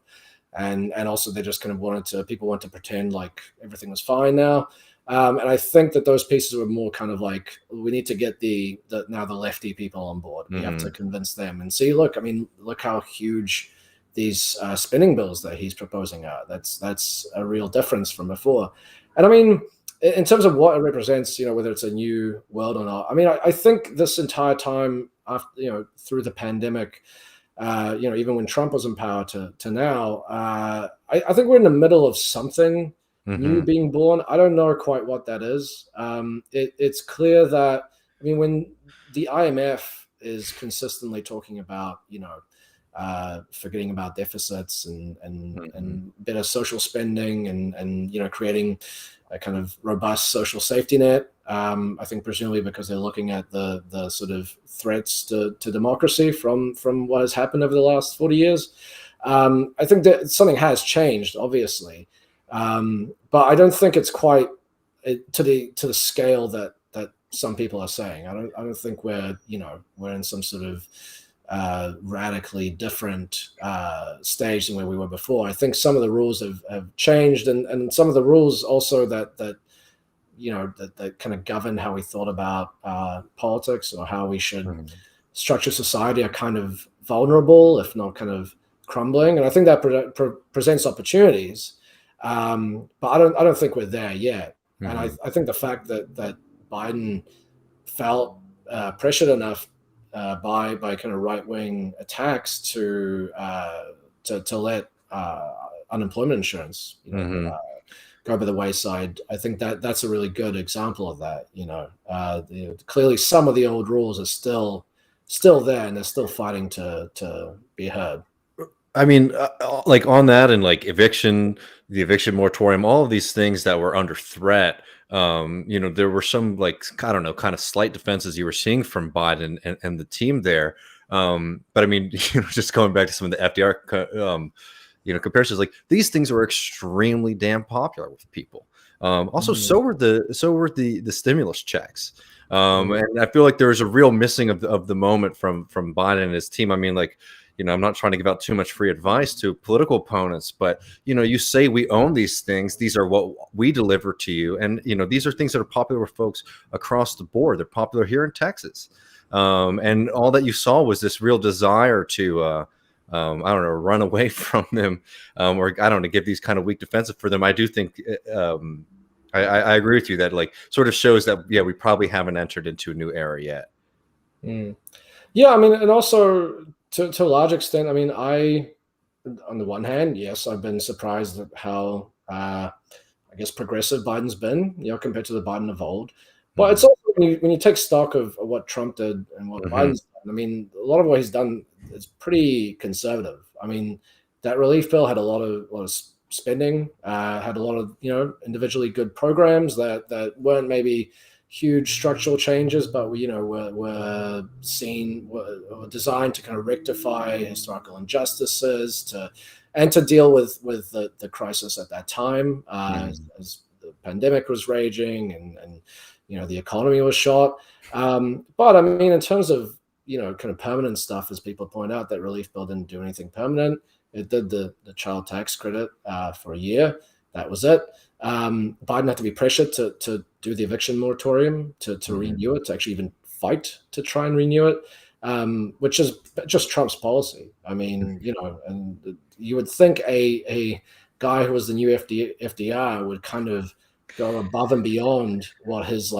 and also they just kind of people want to pretend like everything was fine now. And I think that those pieces were more kind of like, we need to get the lefty people on board. We have to convince them and see, look how huge these spending bills that he's proposing are. That's a real difference from before. And I mean, in terms of what it represents, whether it's a new world or not, I mean, I think this entire time after, through the pandemic, even when Trump was in power to now, I think we're in the middle of something new being born. I don't know quite what that is. It's clear that, when the IMF is consistently talking about, forgetting about deficits and better social spending and creating a kind of robust social safety net. I think presumably because they're looking at the sort of threats to democracy from what has happened over the last 40 years. I think that something has changed, obviously. But I don't think it's quite to the scale that some people are saying. I don't think we're in some sort of radically different stage than where we were before. I think some of the rules have changed, and some of the rules also that kind of govern how we thought about politics or how we should structure society are kind of vulnerable, if not kind of crumbling. And I think that presents opportunities. But I don't think we're there yet. And I think the fact that Biden felt pressured enough by kind of right-wing attacks to let unemployment insurance go by the wayside, I think that's a really good example of that. Clearly some of the old rules are still there, and they're still fighting to be heard. I mean, like on that, and like the eviction moratorium, all of these things that were under threat. There were some, like, I don't know, kind of slight defenses you were seeing from Biden and the team there. But I mean, just going back to some of the FDR, comparisons, like these things were extremely damn popular with people. Also, so were the stimulus checks. And I feel like there was a real missing of the moment from Biden and his team. I mean, like, I'm not trying to give out too much free advice to political opponents, but, you say we own these things. These are what we deliver to you. And, these are things that are popular with folks across the board. They're popular here in Texas. And all that you saw was this real desire to, I don't know, run away from them, or I don't know, give these kind of weak defensive for them. I do think, I agree with you that, like, sort of shows that, yeah, we probably haven't entered into a new era yet. Yeah, I mean, and also to a large extent, I mean, on the one hand, yes, I've been surprised at how, I guess, progressive Biden's been, compared to the Biden of old. But it's also when you take stock of what Trump did and what Biden's done, I mean, a lot of what he's done is pretty conservative. I mean, that relief bill had a lot of spending, had a lot of individually good programs that weren't maybe huge structural changes, but were designed to kind of rectify historical injustices and to deal with the crisis at that time, as the pandemic was raging and the economy was shot. But I mean, in terms of kind of permanent stuff, as people point out, that relief bill didn't do anything permanent. It did the child tax credit for a year. That was it. Biden had to be pressured to do the eviction moratorium, to renew it, to actually even fight to try and renew it, which is just Trump's policy. I mean, and you would think a guy who was the new FDR would kind of go above and beyond what his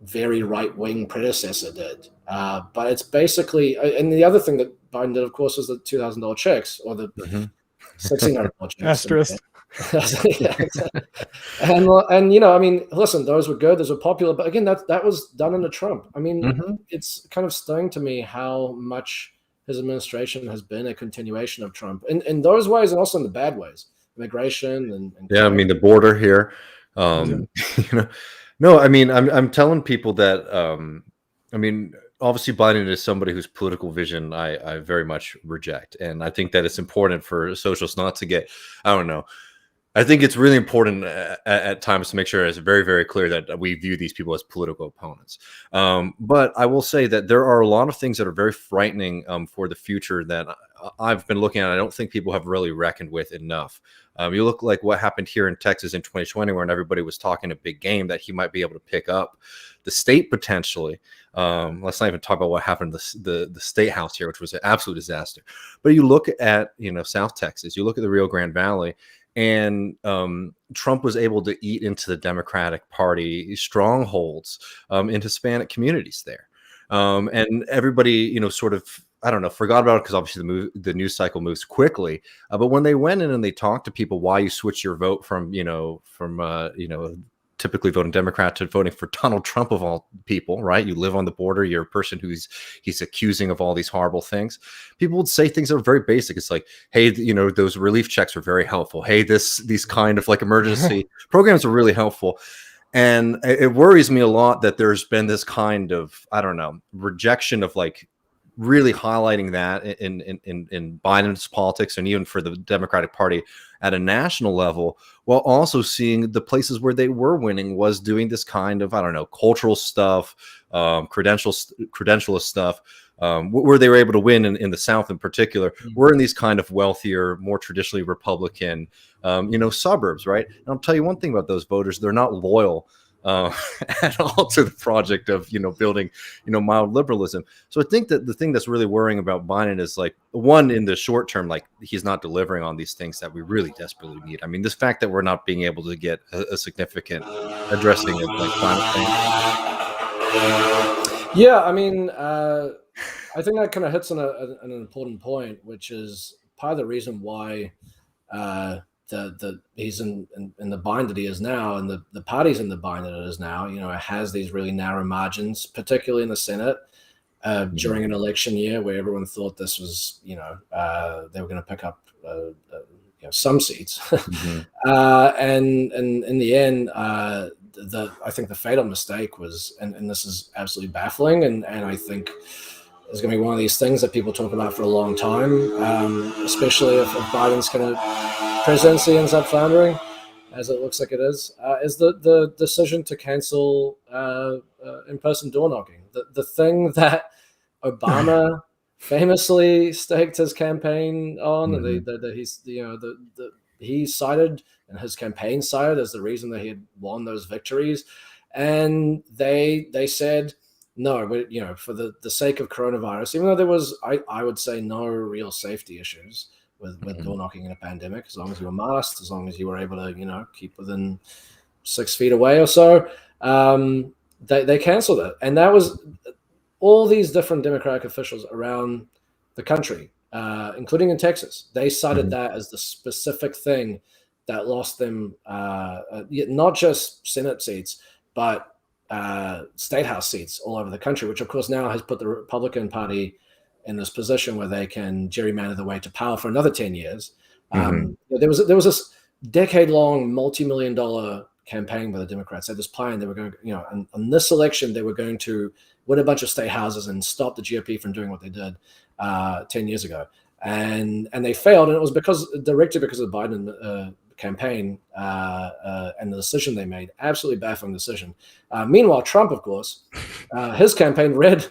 very right-wing predecessor did. But it's basically, and the other thing that Biden did, of course, was the $2,000 checks, or the $1,600 checks. Asterisk. Yeah, exactly. And I mean, listen, those were good, those were popular, but again, that was done under Trump. I mean, it's kind of stunning to me how much his administration has been a continuation of Trump in those ways, and also in the bad ways, immigration and I mean, the border here. No, I mean, I'm telling people that I mean, obviously Biden is somebody whose political vision I very much reject, and I think that it's important for socialists not to get, I don't know. I think it's really important at times to make sure it's very, very clear that we view these people as political opponents. But I will say that there are a lot of things that are very frightening for the future that I've been looking at. I don't think people have really reckoned with enough. You look like what happened here in Texas in 2020, when everybody was talking a big game that he might be able to pick up the state potentially. Let's not even talk about what happened in the state house here, which was an absolute disaster. But you look at South Texas, you look at the Rio Grande Valley, and Trump was able to eat into the Democratic Party strongholds in Hispanic communities there. And everybody, sort of, I don't know, forgot about it because obviously the news cycle moves quickly. But when they went in and they talked to people why you switch your vote from typically voting Democrat to voting for Donald Trump of all people, right? You live on the border. You're a person he's accusing of all these horrible things. People would say things that are very basic. It's like, hey, those relief checks are very helpful. Hey, these kind of emergency programs are really helpful. And it worries me a lot that there's been this kind of, I don't know, rejection of really highlighting that in Biden's politics and even for the Democratic Party at a national level, while also seeing the places where they were winning was doing this kind of, I don't know, cultural stuff, credentialist stuff, where they were able to win in the South in particular, were in these kind of wealthier, more traditionally Republican, suburbs, right? And I'll tell you one thing about those voters, they're not loyal at all to the project of building mild liberalism. So I think that the thing that's really worrying about Biden is one, in the short term, he's not delivering on these things that we really desperately need. I mean, this fact that we're not being able to get a significant addressing of climate change. Yeah, I mean, I think that kind of hits on an important point, which is part of the reason why he's in the bind that he is now, and the party's in the bind that it is now. It has these really narrow margins, particularly in the Senate during an election year where everyone thought this was, they were going to pick up some seats, and in the end, I think the fatal mistake was, and this is absolutely baffling, and I think is going to be one of these things that people talk about for a long time, especially if Biden's kind of presidency ends up floundering, as it looks like it is the decision to cancel in-person door knocking. The thing that Obama famously staked his campaign on, and that he cited and his campaign cited as the reason that he had won those victories, and they said, no, but for the sake of coronavirus, even though there was, I would say, no real safety issues with door knocking in a pandemic, as long as you were masked, as long as you were able to keep within 6 feet away or so, they canceled it. And that was all these different Democratic officials around the country, including in Texas. They cited that as the specific thing that lost them not just Senate seats, but state house seats all over the country, which of course now has put the Republican Party in this position where they can gerrymander the way to power for another 10 years. There was this decade-long, multi-million-dollar campaign by the Democrats. They had this plan. They were going, on this election, they were going to win a bunch of state houses and stop the GOP from doing what they did 10 years ago. And they failed, and it was directly because of the Biden campaign and the decision they made. Absolutely baffling decision. Meanwhile, Trump, of course, his campaign read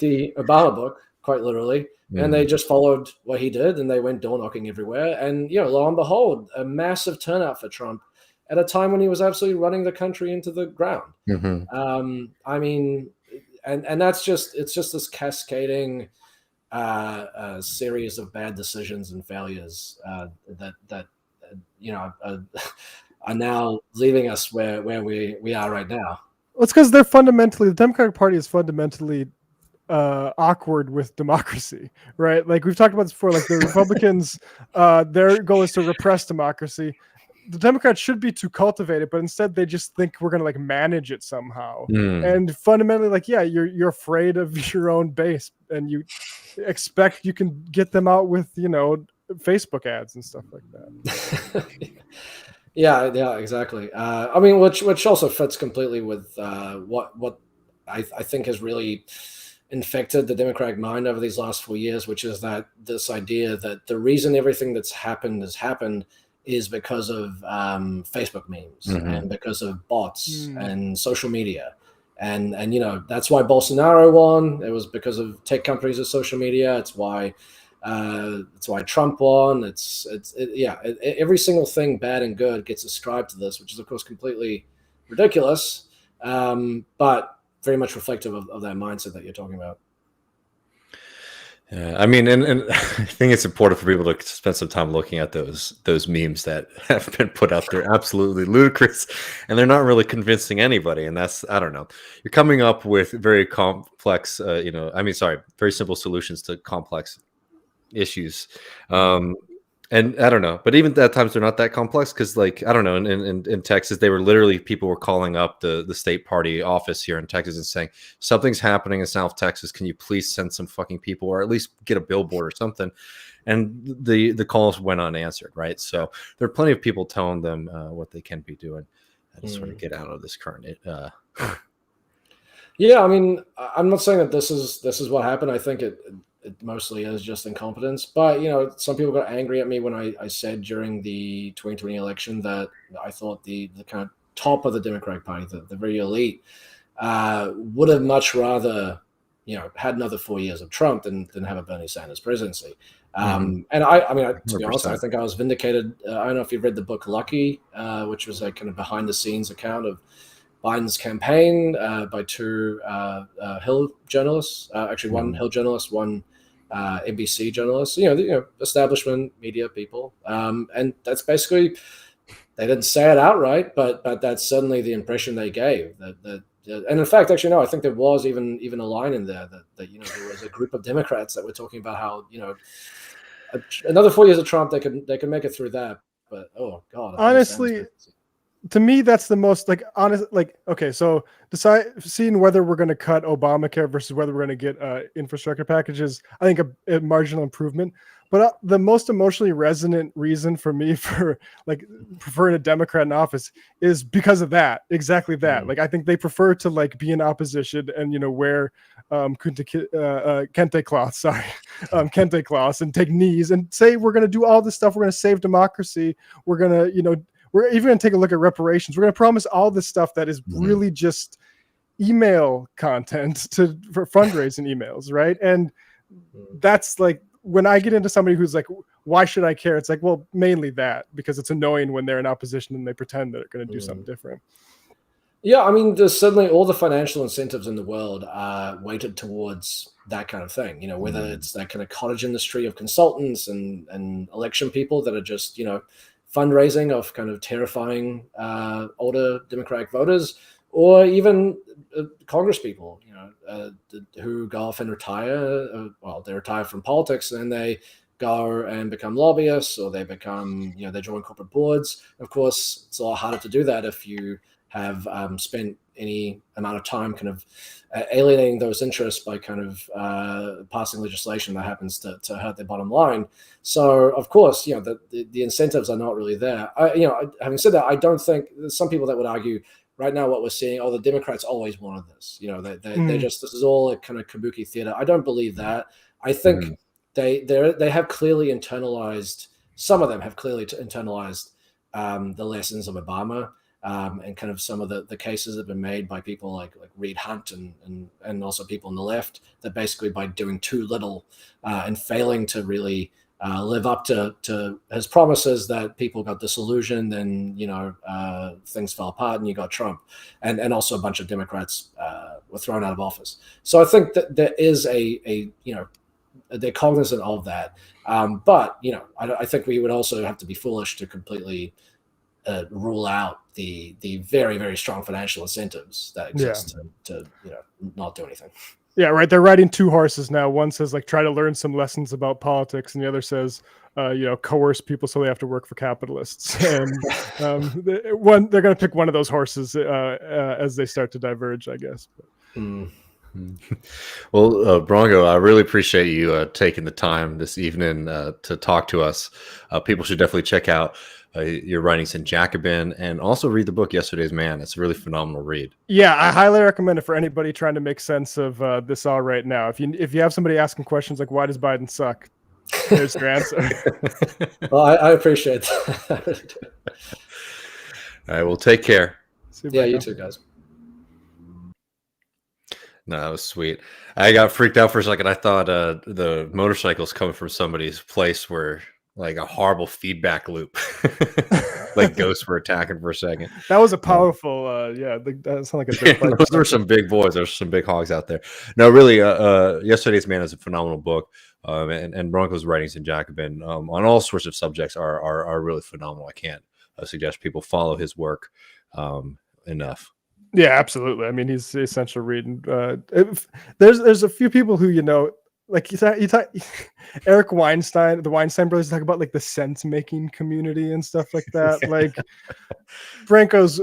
the Obama book, quite literally. And they just followed what he did, and they went door knocking everywhere. And, lo and behold, a massive turnout for Trump at a time when he was absolutely running the country into the ground. I mean, and it's just this cascading series of bad decisions and failures that are now leaving us where we are right now. Well, it's because the Democratic Party is fundamentally awkward with democracy, right? Like we've talked about this before, like the Republicans, their goal is to repress democracy. The Democrats should be to cultivate it, but instead they just think we're going to like manage it somehow. And fundamentally, like, yeah, you're afraid of your own base, and you expect you can get them out with, Facebook ads and stuff like that. Yeah, exactly. I mean, which also fits completely with what I think has really infected the Democratic mind over these last 4 years, which is that this idea that the reason everything that's happened has happened is because of Facebook memes and because of bots and social media. And that's why Bolsonaro won. It was because of tech companies and social media. It's why Trump won. Every single thing bad and good gets ascribed to this, which is of course completely ridiculous, but very much reflective of that mindset that you're talking about. Yeah, I mean, and I think it's important for people to spend some time looking at those memes that have been put out there, absolutely ludicrous, and they're not really convincing anybody. And that's, I don't know, you're coming up with very complex, very simple solutions to complex issues. And I don't know, but even at times they're not that complex because, like, I don't know, in Texas, people were calling up the state party office here in Texas and saying, something's happening in South Texas. Can you please send some fucking people or at least get a billboard or something? And the calls went unanswered, right? So there are plenty of people telling them what they can be doing to sort of get out of this current. Yeah, I mean, I'm not saying that this is what happened. I think it mostly is just incompetence. But, some people got angry at me when I said during the 2020 election that I thought the kind of top of the Democratic Party, the very elite, would have much rather, had another 4 years of Trump than have a Bernie Sanders presidency. And to be honest, I think I was vindicated. I don't know if you've read the book Lucky, which was a kind of behind the scenes account of Biden's campaign by two Hill journalists, one Hill journalist, one NBC journalist, establishment media people. And that's basically, they didn't say it outright, but that's certainly the impression they gave. And in fact, actually, no, I think there was even a line in there that there was a group of Democrats that were talking about how, another 4 years of Trump, they could make it through that. But, oh, God. Honestly, to me, that's the most okay. So seeing whether we're going to cut Obamacare versus whether we're going to get infrastructure packages, I think a marginal improvement. But the most emotionally resonant reason for me for like preferring a Democrat in office is because of that, exactly that. Like I think they prefer to like be in opposition and wear kente cloths, kente cloths, and take knees and say we're going to do all this stuff. We're going to save democracy. We're going to we're even going to take a look at reparations. We're going to promise all this stuff that is really just email content for fundraising emails, right? And that's like, when I get into somebody who's like, why should I care? It's like, well, mainly that, because it's annoying when they're in opposition and they pretend that they're going to do something different. Yeah, I mean, there's certainly all the financial incentives in the world are weighted towards that kind of thing, whether it's that kind of cottage industry of consultants and election people that are just, fundraising of kind of terrifying older Democratic voters, or even Congress people, who go off and retire. They retire from politics and then they go and become lobbyists, or they become, they join corporate boards. Of course, it's a lot harder to do that if you have spent any amount of time kind of alienating those interests by kind of passing legislation that happens to hurt their bottom line. So, of course, the incentives are not really there. Having said that, I don't think there's some people that would argue right now what we're seeing, the Democrats always wanted this. They just, this is all a kind of kabuki theater. I don't believe that. I think they have clearly internalized, some of them have clearly internalized the lessons of Obama. and kind of some of the cases that have been made by people like Reed Hunt and also people on the left, that basically by doing too little and failing to really live up to his promises, that people got disillusioned, and things fell apart, and you got Trump, and also a bunch of Democrats were thrown out of office. So I think that there is they're cognizant of that, but I think we would also have to be foolish to completely rule out the very, very strong financial incentives that exist to not do anything. Yeah, right. They're riding two horses now. One says like try to learn some lessons about politics, and the other says coerce people so they have to work for capitalists. And they're going to pick one of those horses as they start to diverge, I guess. Well, Branko, I really appreciate you taking the time this evening to talk to us. People should definitely check out your writings in Jacobin, and also read the book Yesterday's Man. It's a really phenomenal read. Yeah, I highly recommend it for anybody trying to make sense of this all right now. If you have somebody asking questions like, why does Biden suck? There's your answer. Well, I appreciate that. All right, well, take care. Yeah, you too, guys. No, that was sweet. I got freaked out for a second. I thought the motorcycles coming from somebody's place were like a horrible feedback loop. Like ghosts were attacking for a second. That was a powerful, that sounded like a big fight. Those were some big boys. There's some big hogs out there. No, really, Yesterday's Man is a phenomenal book. And Branko's writings in Jacobin on all sorts of subjects are really phenomenal. I can't suggest people follow his work enough. Yeah, absolutely. I mean, he's essential reading. There's a few people who like you thought Eric Weinstein, the Weinstein brothers, talk about like the sense making community and stuff like that. Like Branko's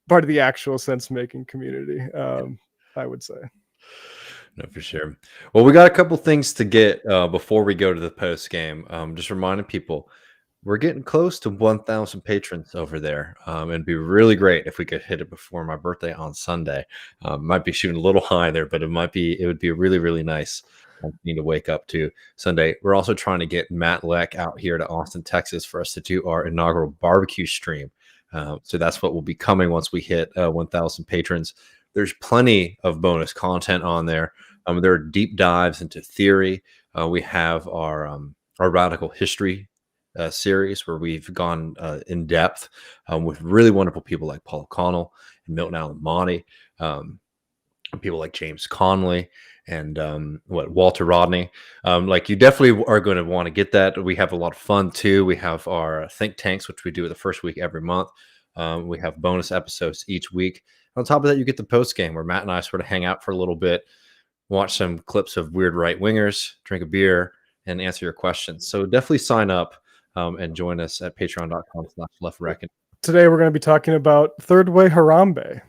part of the actual sense making community, I would say. No, for sure. Well, we got a couple things to get before we go to the post game. Just reminding people, we're getting close to 1,000 patrons over there. It'd be really great if we could hit it before my birthday on Sunday. Might be shooting a little high there, but it would be really, really nice thing to wake up to Sunday. We're also trying to get Matt Leck out here to Austin, Texas for us to do our inaugural barbecue stream. So that's what will be coming once we hit 1,000 patrons. There's plenty of bonus content on there. There are deep dives into theory. We have our radical history series where we've gone in depth with really wonderful people like Paul O'Connell and Milton Allen Monty, people like James Conley and Walter Rodney. Like you definitely are going to want to get that. We have a lot of fun too. We have our think tanks, which we do the first week every month. We have bonus episodes each week. On top of that, you get the post game where Matt and I sort of hang out for a little bit, watch some clips of weird right wingers, drink a beer, and answer your questions. So definitely sign up and join us at patreon.com/leftreckon. Today we're going to be talking about Third Way Harambe.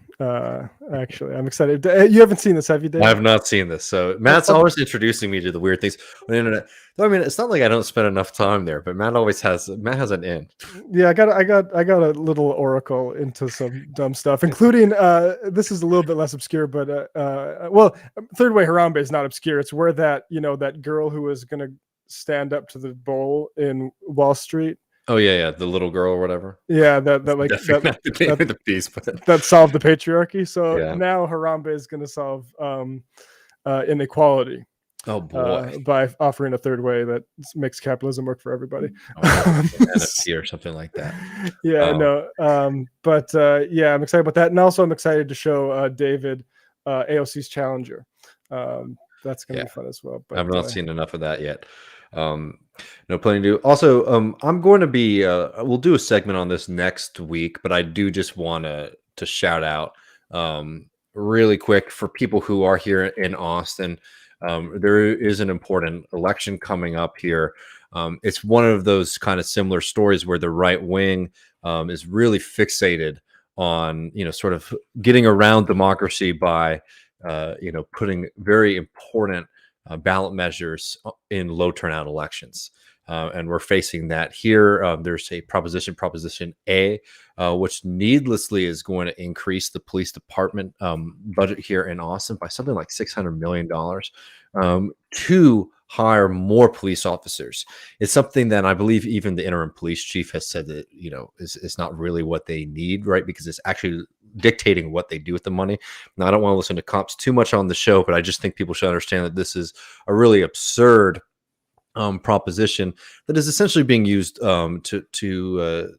Actually, I'm excited. You haven't seen this, have you, Dave? I have not seen this. So Matt's always introducing me to the weird things on the internet. I mean, it's not like I don't spend enough time there, but Matt has an in. Yeah, I got a little oracle into some dumb stuff, including this is a little bit less obscure, but Third Way Harambe is not obscure. It's where that girl who was going to stand up to the bull in Wall Street. Oh yeah, the little girl or whatever. Yeah, that solved the patriarchy. So now Harambe is going to solve inequality. Oh boy! By offering a third way that makes capitalism work for everybody. NFT or something like that. Yeah, I'm excited about that, and also I'm excited to show David AOC's Challenger. That's going to be fun as well. But I've not seen enough of that yet. No, plenty to do. Also, I'm going to be. We'll do a segment on this next week, but I do just want to shout out really quick for people who are here in Austin. There is an important election coming up here. It's one of those kind of similar stories where the right wing is really fixated on sort of getting around democracy by putting very important ballot measures in low turnout elections. And we're facing that here. There's a Proposition A, which needlessly is going to increase the police department budget here in Austin by something like $600 million to hire more police officers. It's something that I believe even the interim police chief has said that, is not really what they need, right? Because it's actually dictating what they do with the money. Now, I don't want to listen to cops too much on the show, but I just think people should understand that this is a really absurd proposition that is essentially being used to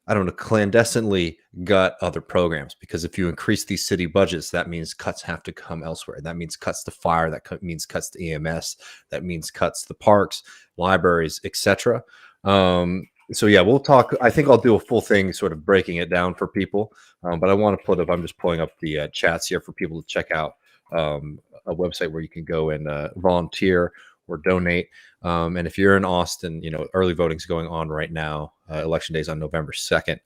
I don't know, clandestinely gut other programs. Because if you increase these city budgets, that means cuts have to come elsewhere. That means cuts to fire. That means cuts to EMS. That means cuts to parks, libraries, etc. So yeah, we'll talk. I think I'll do a full thing, sort of breaking it down for people. But I want to put up. I'm just pulling up the chats here for people to check out a website where you can go and volunteer or donate. And if you're in Austin, early voting's going on right now. Election day is on November 2nd.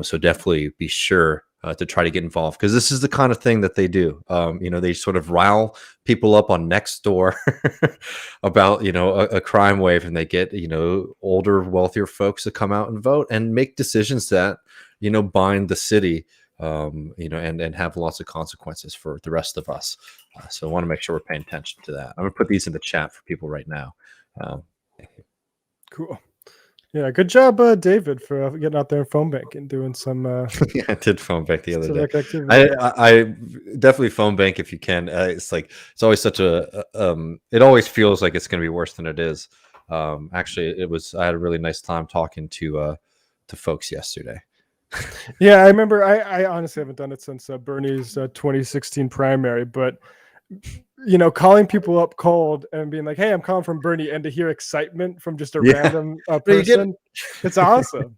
So definitely be sure to try to get involved, because this is the kind of thing that they do. They sort of rile people up on Nextdoor about, a crime wave, and they get, older, wealthier folks to come out and vote and make decisions that, bind the city, and have lots of consequences for the rest of us. So I want to make sure we're paying attention to that. I'm going to put these in the chat for people right now. Cool. Yeah, good job, David, for getting out there and phone bank and doing some. Yeah, I did phone bank the other day. Activity. I definitely phone bank if you can. It's always such a. It always feels like it's going to be worse than it is. Actually, I had a really nice time talking to folks yesterday. Yeah, I remember. I honestly haven't done it since Bernie's 2016 primary, but calling people up cold and being like, "Hey, I'm calling from Bernie," and to hear excitement from just a random person, it's awesome.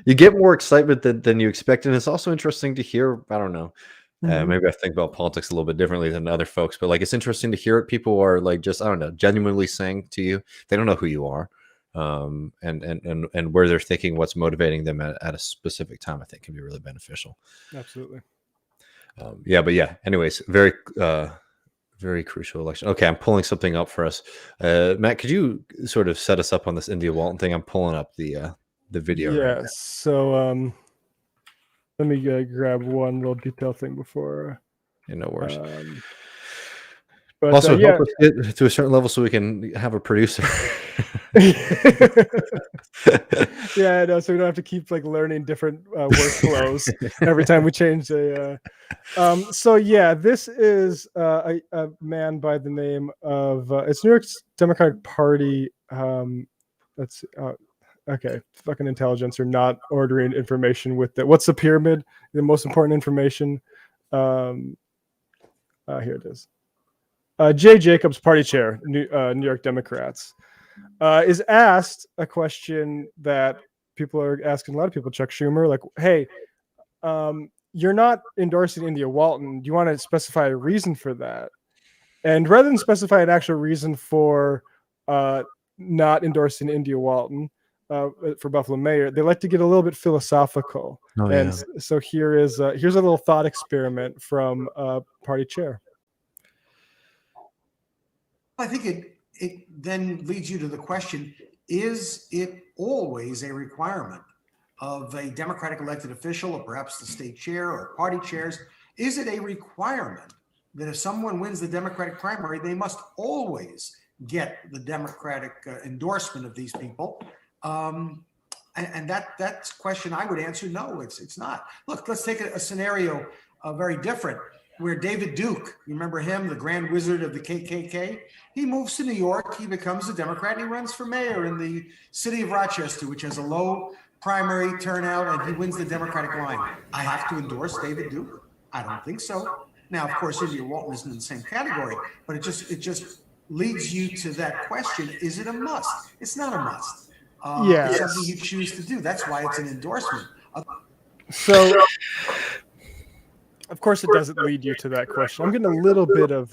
You get more excitement than you expect, and it's also interesting to hear. I don't know. Maybe I think about politics a little bit differently than other folks, but it's interesting to hear what people are just, I don't know, genuinely saying to you. They don't know who you are. And where they're thinking, what's motivating them at a specific time, I think can be really beneficial. Absolutely. Anyways, very very crucial election. Okay, I'm pulling something up for us. Matt, could you sort of set us up on this India Walton thing? I'm pulling up the video. Yeah. Right So let me grab one little detail thing before. no worries. But also, help us get to a certain level so we can have a producer. Yeah, I know. So we don't have to keep learning different workflows every time we change a. So yeah, this is a man by the name of it's New York's Democratic Party. Let's okay, fucking intelligence are not ordering information with it. What's the pyramid? The most important information. Here it is. Jay Jacobs, party chair, New York Democrats, is asked a question that people are asking a lot of people, Chuck Schumer, hey, you're not endorsing India Walton. Do you want to specify a reason for that? And rather than specify an actual reason for not endorsing India Walton for Buffalo mayor, they like to get a little bit philosophical. So here's a little thought experiment from party chair. I think it then leads you to the question, is it always a requirement of a Democratic elected official, or perhaps the state chair or party chairs? Is it a requirement that if someone wins the Democratic primary, they must always get the Democratic endorsement of these people? And that's a question I would answer, no, it's not. Look, let's take a scenario very different, where David Duke, you remember him, the grand wizard of the KKK? He moves to New York, he becomes a Democrat, and he runs for mayor in the city of Rochester, which has a low primary turnout, and he wins the Democratic line. I have to endorse David Duke? I don't think so. Now, of course, India Walton isn't in the same category, but it just leads you to that question, is it a must? It's not a must. It's something you choose to do. That's why it's an endorsement. So, of course, it doesn't lead you to that question. I'm getting a little bit of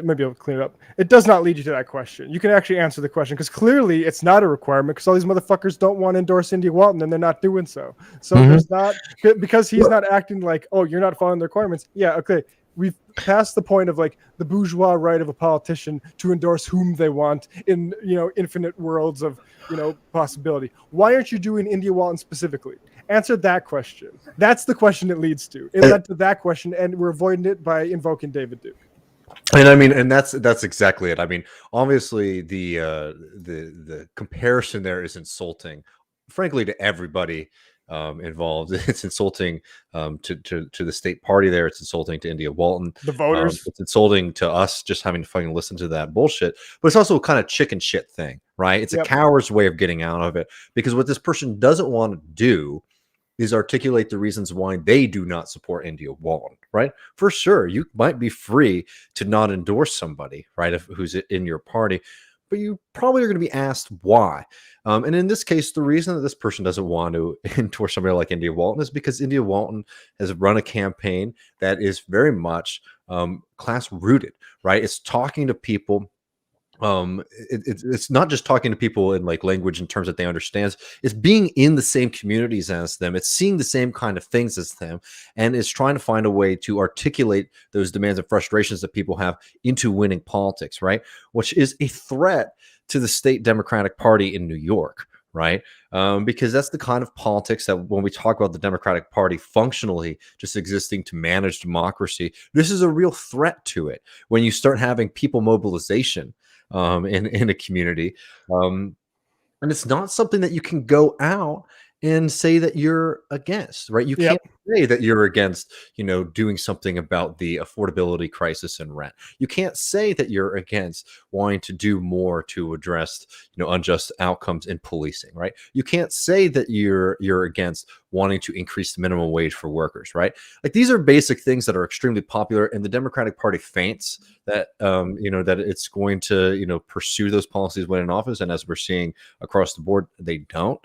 maybe I'll clean it up. It does not lead you to that question. You can actually answer the question, because clearly it's not a requirement, because all these motherfuckers don't want to endorse India Walton and they're not doing so. So there's not, because he's not acting like, oh, you're not following the requirements. Yeah, okay. We've passed the point of the bourgeois right of a politician to endorse whom they want in infinite worlds of possibility. Why aren't you doing India Walton specifically? Answer that question. That's the question it leads to. It led to that question, and we're avoiding it by invoking David Duke. And I mean, and that's exactly it. I mean, obviously the comparison there is insulting, frankly, to everybody involved. It's insulting to the state party there. It's insulting to India Walton. The voters. It's insulting to us just having to fucking listen to that bullshit. But it's also a kind of chicken shit thing, right? It's a coward's way of getting out of it, because what this person doesn't want to do is articulate the reasons why they do not support India Walton, right? For sure, you might be free to not endorse somebody, right, who's in your party, but you probably are going to be asked why. And in this case, the reason that this person doesn't want to endorse somebody like India Walton is because India Walton has run a campaign that is very much class rooted, right? It's talking to people. It's not just talking to people in like language in terms that they understand. It's being in the same communities as them. It's seeing the same kind of things as them, and it's trying to find a way to articulate those demands and frustrations that people have into winning politics, right? Which is a threat to the state Democratic Party in New York, right? Because that's the kind of politics that when we talk about the Democratic Party functionally just existing to manage democracy, this is a real threat to it. When you start having people mobilization in a community, and it's not something that you can go out and say that you're against, right? You can't say that you're against, doing something about the affordability crisis in rent. You can't say that you're against wanting to do more to address, unjust outcomes in policing, right? You can't say that you're against wanting to increase the minimum wage for workers, right? Like, these are basic things that are extremely popular, and the Democratic Party faints that that it's going to pursue those policies when in office, and as we're seeing across the board, they don't.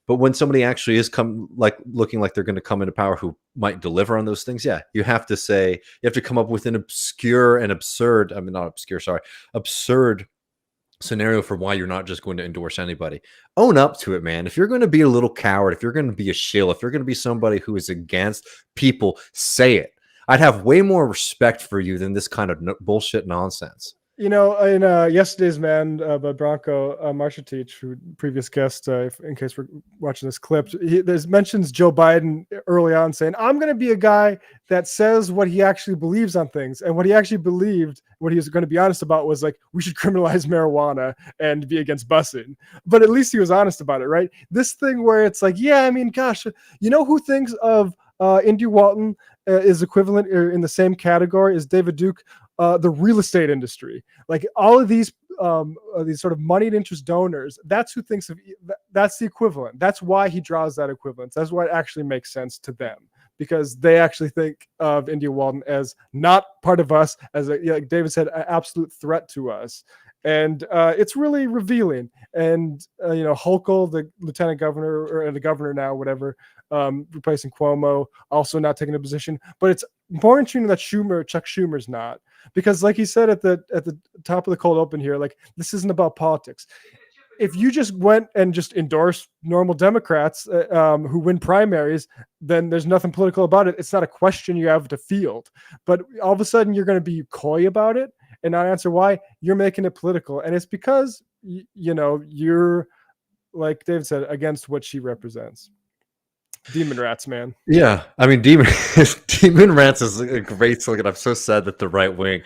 But when somebody actually is looking like they're going to come into power who might deliver on those things, you have to come up with an absurd scenario for why you're not just going to endorse anybody. Own up to it, man. If you're going to be a little coward, if you're going to be a shill, if you're going to be somebody who is against people, say it. I'd have way more respect for you than this kind of bullshit nonsense. In yesterday's Man by Branko Marcetic, who previous guest, in case we're watching this clip, there's mentions Joe Biden early on saying, I'm going to be a guy that says what he actually believes on things. And what he actually believed, what he was going to be honest about, was like, we should criminalize marijuana and be against busing. But at least he was honest about it, right? This thing where it's like, gosh, who thinks of India Walton is equivalent or in the same category as David Duke? The real estate industry, like all of these sort of moneyed interest donors, that's who thinks of, that's the equivalent. That's why he draws that equivalence. That's why it actually makes sense to them, because they actually think of India Walton as not part of us, as like David said, an absolute threat to us. And it's really revealing. And Hochul, the lieutenant governor or the governor now, whatever, replacing Cuomo, also not taking a position. But it's more interesting that Chuck Schumer's not, because like he said at the top of the cold open here, like, this isn't about politics. If you just went and just endorsed normal Democrats who win primaries, then there's nothing political about it. It's not a question you have to field. But all of a sudden you're going to be coy about it and not answer why. You're making it political. And it's because, you're, like David said, against what she represents. DemonRats, man. Yeah, I mean, DemonRats is a great slogan. I'm so sad that the right wing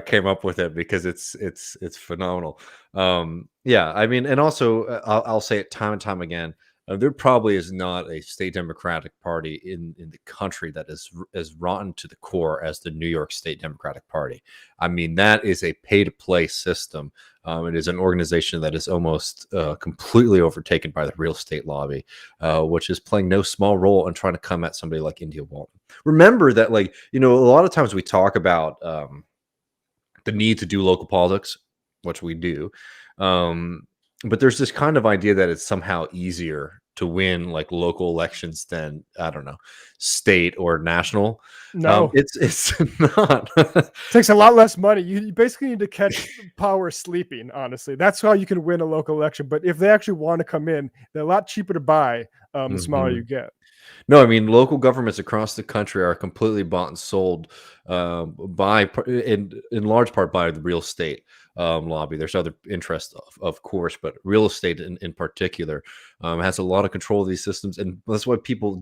came up with it, because it's phenomenal. I mean, and also I'll say it time and time again. There probably is not a state Democratic Party in the country that is as rotten to the core as the New York State Democratic Party. I mean, that is a pay-to-play system. It is an organization that is almost completely overtaken by the real estate lobby, which is playing no small role in trying to come at somebody like India Walton. Remember that, a lot of times we talk about the need to do local politics, which we do. But there's this kind of idea that it's somehow easier to win like local elections than, I don't know, state or national. No, it's not. It takes a lot less money. You basically need to catch power sleeping, honestly. That's how you can win a local election. But if they actually want to come in, they're a lot cheaper to buy the smaller you get. No, I mean, local governments across the country are completely bought and sold in large part by the real estate lobby. There's other interests, of course, but real estate in particular has a lot of control of these systems, and that's why people,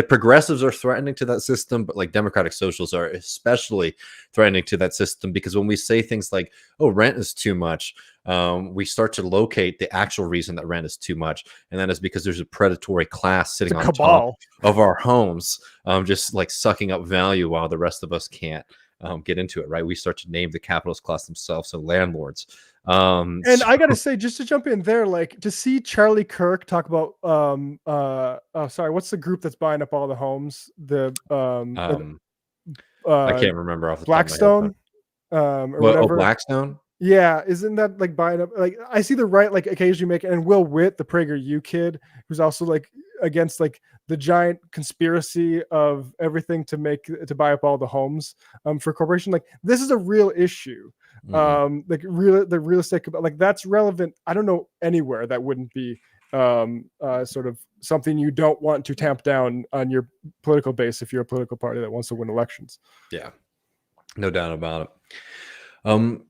progressives are threatening to that system, but like democratic socials are especially threatening to that system, because when we say things like, "Oh, rent is too much," we start to locate the actual reason that rent is too much, and that is because there's a predatory class sitting on top of our homes, just like sucking up value while the rest of us can't get into it, right? We start to name the capitalist class themselves, so landlords. And I gotta say, just to jump in there, like to see Charlie Kirk talk about what's the group that's buying up all the homes? I can't remember off the Blackstone, top of my head, or whatever. Blackstone. Yeah, isn't that like buying up? Like I see the right like occasionally make, and Will Witt, the PragerU kid, who's also like against like the giant conspiracy of everything to buy up all the homes for corporation. Like this is a real issue. The real estate, like that's relevant. I don't know anywhere that wouldn't be sort of something you don't want to tamp down on your political base if you're a political party that wants to win elections. Yeah, no doubt about it.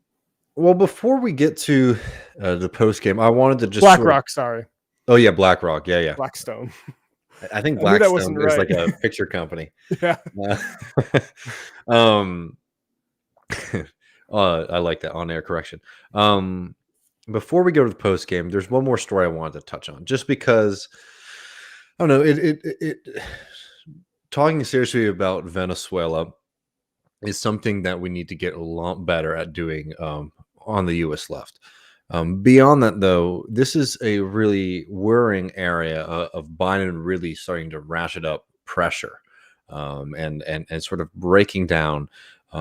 Well, before we get to the post game, I wanted to just BlackRock. Sorry. Oh yeah, BlackRock. Yeah. Blackstone. I think Blackstone is like a picture company. Yeah. I like that on-air correction. Before we go to the post game, there's one more story I wanted to touch on, just because I don't know. It talking seriously about Venezuela is something that we need to get a lot better at doing on the U.S. left. Beyond that, though, this is a really worrying area of Biden really starting to ratchet up pressure and sort of breaking down, I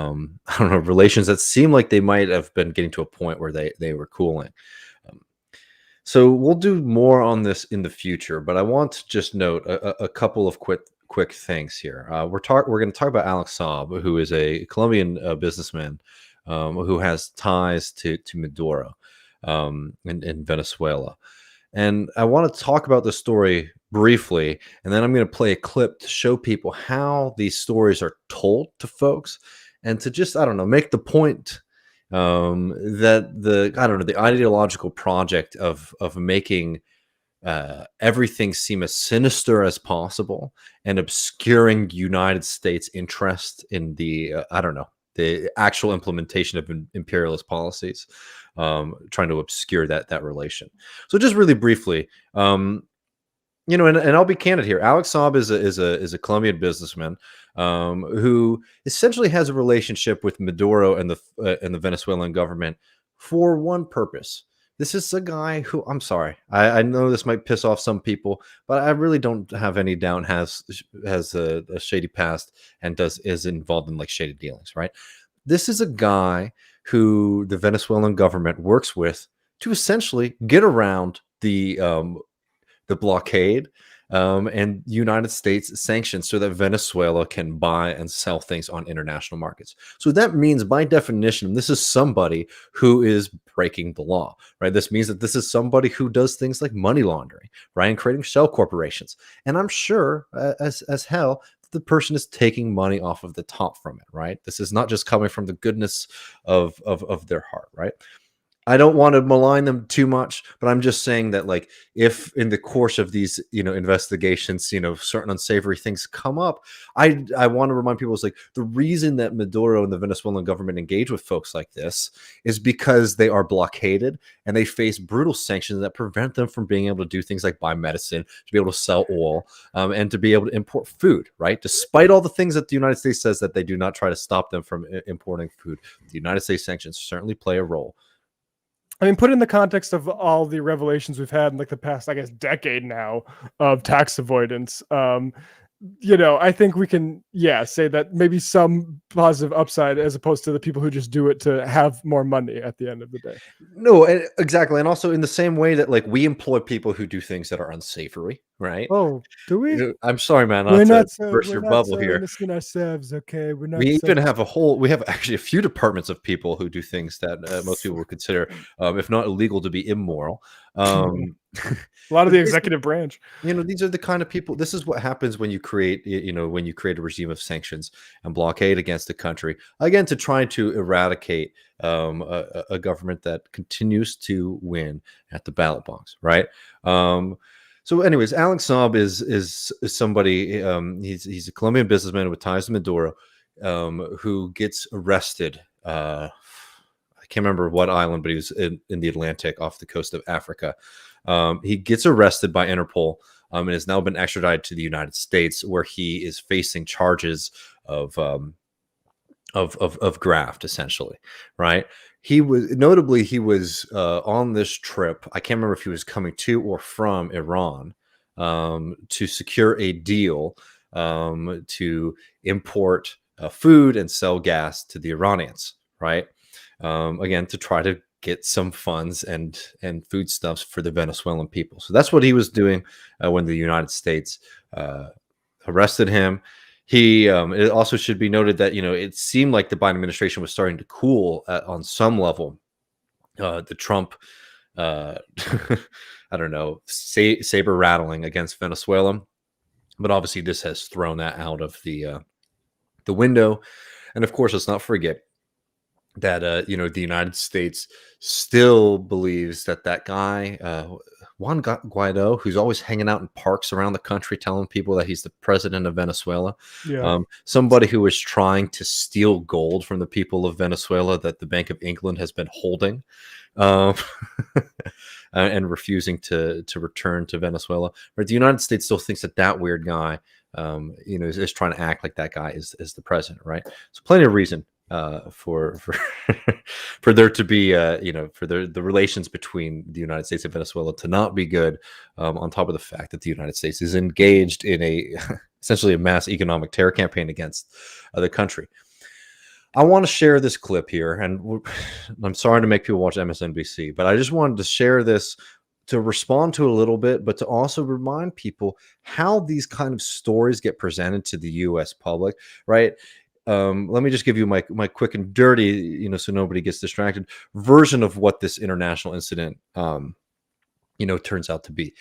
don't know, relations that seem like they might have been getting to a point where they were cooling. So we'll do more on this in the future, but I want to just note a couple of quick things here. We're going to talk about Alex Saab, who is a Colombian businessman who has ties to Maduro in Venezuela. And I want to talk about the story briefly, and then I'm going to play a clip to show people how these stories are told to folks, and to just, I don't know, make the point that the ideological project of making everything seem as sinister as possible and obscuring United States interest in the the actual implementation of imperialist policies, trying to obscure that relation. So just really briefly, and I'll be candid here. Alex Saab is a Colombian businessman who essentially has a relationship with Maduro and the Venezuelan government for one purpose. This is a guy who, I'm sorry, I know this might piss off some people, but I really don't have any doubt has a shady past and is involved in like shady dealings, right? This is a guy who the Venezuelan government works with to essentially get around the blockade and United States sanctions so that Venezuela can buy and sell things on international markets. So that means, by definition, this is somebody who is breaking the law, right? This means that this is somebody who does things like money laundering, right? And creating shell corporations. And I'm sure as hell, the person is taking money off of the top from it, right? This is not just coming from the goodness of their heart, right? I don't want to malign them too much, but I'm just saying that, like, if in the course of these, investigations, certain unsavory things come up, I want to remind people, it's like the reason that Maduro and the Venezuelan government engage with folks like this is because they are blockaded and they face brutal sanctions that prevent them from being able to do things like buy medicine, to be able to sell oil, and to be able to import food, right? Despite all the things that the United States says that they do not try to stop them from importing food, the United States sanctions certainly play a role. I mean, put in the context of all the revelations we've had in like the past, I guess, decade now of tax avoidance. I think we can, say that maybe some positive upside as opposed to the people who just do it to have more money at the end of the day. No, exactly. And also in the same way that, like, we employ people who do things that are unsavory, right? Oh, do we? I'm sorry, man, We're not not to so burst we're your not bubble so here. innocent ourselves. Okay, we're not. We So, even have we have actually a few departments of people who do things that most people would consider, if not illegal, to be immoral. Um, a lot of but the basically, executive branch. these are the kind of people. This is what happens when you create, when you create a regime of sanctions and blockade against a country, again, to try to eradicate a government that continues to win at the ballot box, right? So, anyways, Alex Saab is somebody. He's a Colombian businessman with ties to Maduro, who gets arrested. I can't remember what island, but he was in the Atlantic off the coast of Africa. He gets arrested by Interpol and has now been extradited to the United States, where he is facing charges of graft, essentially, right? He was on this trip. I can't remember if he was coming to or from Iran to secure a deal to import food and sell gas to the Iranians, right? Again, to try to get some funds and foodstuffs for the Venezuelan people. So that's what he was doing when the United States arrested him. It also should be noted that it seemed like the Biden administration was starting to cool on some level. The Trump, I don't know, saber rattling against Venezuela, but obviously this has thrown that out of the window. And of course, let's not forget that the United States still believes that guy Juan Guaido, who's always hanging out in parks around the country telling people that he's the president of Venezuela, somebody who is trying to steal gold from the people of Venezuela that the Bank of England has been holding and refusing to return to Venezuela. But the United States still thinks that weird guy is trying to act like that guy is the president, right? So plenty of reason for for there to be for the relations between the United States and Venezuela to not be good, on top of the fact that the United States is engaged in essentially a mass economic terror campaign against the country. I want to share this clip here, and I'm sorry to make people watch MSNBC, but I just wanted to share this to respond to a little bit, but to also remind people how these kind of stories get presented to the U.S. public, right? Let me just give you my quick and dirty, so nobody gets distracted, version of what this international incident, turns out to be.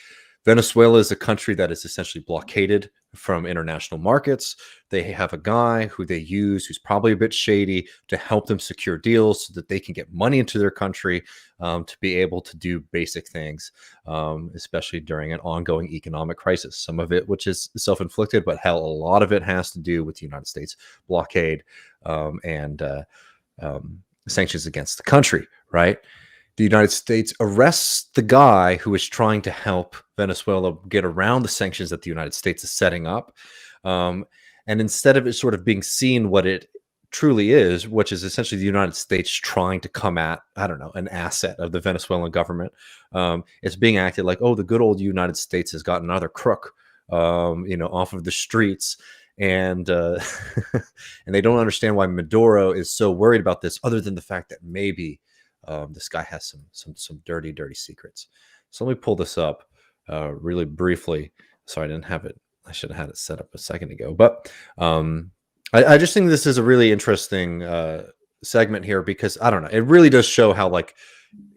Venezuela is a country that is essentially blockaded from international markets. They have a guy who they use who's probably a bit shady to help them secure deals so that they can get money into their country to be able to do basic things, especially during an ongoing economic crisis. Some of it, which is self-inflicted, but hell, a lot of it has to do with the United States blockade and sanctions against the country, right? The United States arrests the guy who is trying to help Venezuela get around the sanctions that the United States is setting up. And instead of it sort of being seen what it truly is, which is essentially the United States trying to come at, I don't know, an asset of the Venezuelan government, it's being acted like, oh, the good old United States has got another crook, off of the streets. And and they don't understand why Maduro is so worried about this, other than the fact that maybe this guy has some dirty secrets. So let me pull this up really briefly. Sorry, I didn't have it. I should have had it set up a second ago. But I just think this is a really interesting segment here, because I don't know. It really does show how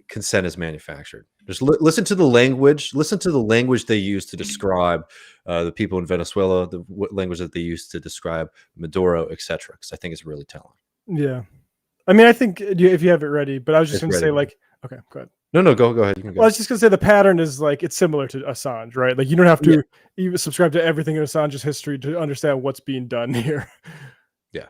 consent is manufactured. Just listen to the language. Listen to the language they use to describe the people in Venezuela, the language that they use to describe Maduro, etc. Because I think it's really telling. Yeah. I mean, I think if you have it ready, but I was just going to say, okay, go ahead. No, go ahead. You can go. Well, I was just going to say the pattern is it's similar to Assange, right? You don't have to even subscribe to everything in Assange's history to understand what's being done here. Yeah.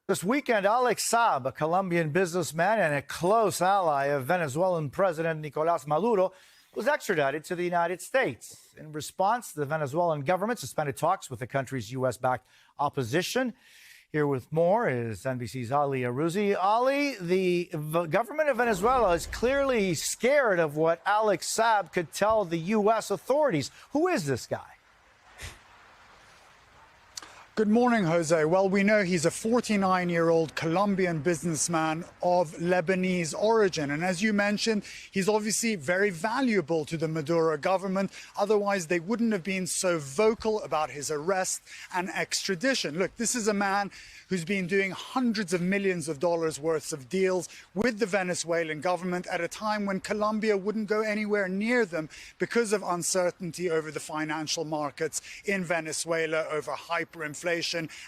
This weekend, Alex Saab, a Colombian businessman and a close ally of Venezuelan President Nicolás Maduro, was extradited to the United States. In response, the Venezuelan government suspended talks with the country's U.S.-backed opposition. Here with more is NBC's Ali Arouzi. Ali, the government of Venezuela is clearly scared of what Alex Saab could tell the U.S. authorities. Who is this guy? Good morning, Jose. Well, we know he's a 49-year-old Colombian businessman of Lebanese origin. And as you mentioned, he's obviously very valuable to the Maduro government. Otherwise, they wouldn't have been so vocal about his arrest and extradition. Look, this is a man who's been doing hundreds of millions of dollars worth of deals with the Venezuelan government at a time when Colombia wouldn't go anywhere near them because of uncertainty over the financial markets in Venezuela, over hyperinflation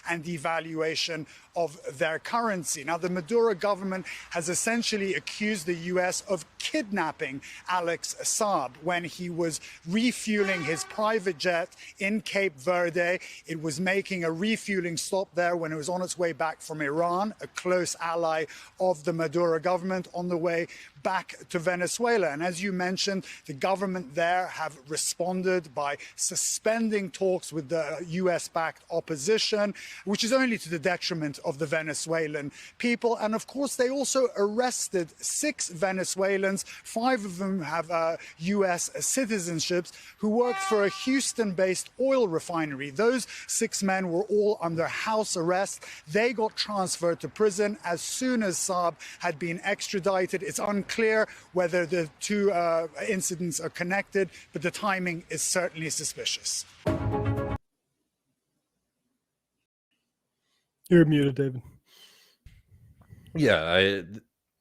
and devaluation of their currency. Now, the Maduro government has essentially accused the U.S. of kidnapping Alex Saab when he was refueling his private jet in Cape Verde. It was making a refueling stop there when it was on its way back from Iran, a close ally of the Maduro government, on the way back to Venezuela. And as you mentioned, the government there have responded by suspending talks with the US-backed opposition, which is only to the detriment of the Venezuelan people. And of course, they also arrested 6 Venezuelans. 5 of them have US citizenships who worked for a Houston-based oil refinery. Those 6 men were all under house arrest. They got transferred to prison as soon as Saab had been extradited. It's unclear whether the 2 incidents are connected, but the timing is certainly suspicious. You're muted, David. Yeah,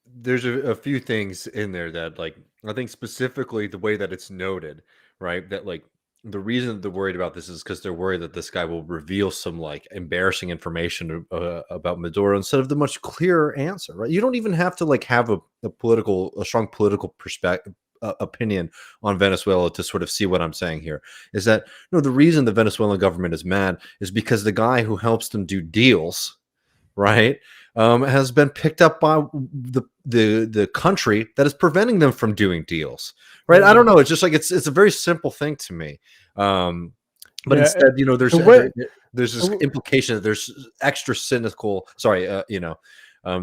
there's a few things in there that, like, I think specifically the way that it's noted, right? That, like, the reason that they're worried about this is because they're worried that this guy will reveal some, like, embarrassing information about Maduro instead of the much clearer answer, right? You don't even have to, like, have a strong political perspective. Opinion on Venezuela to sort of see what I'm saying here is that, no, the reason the Venezuelan government is mad is because the guy who helps them do deals, right, has been picked up by the country that is preventing them from doing deals, right? I don't know. It's just like it's a very simple thing to me, but instead, you know, there's this implication that there's extra cynical. Sorry,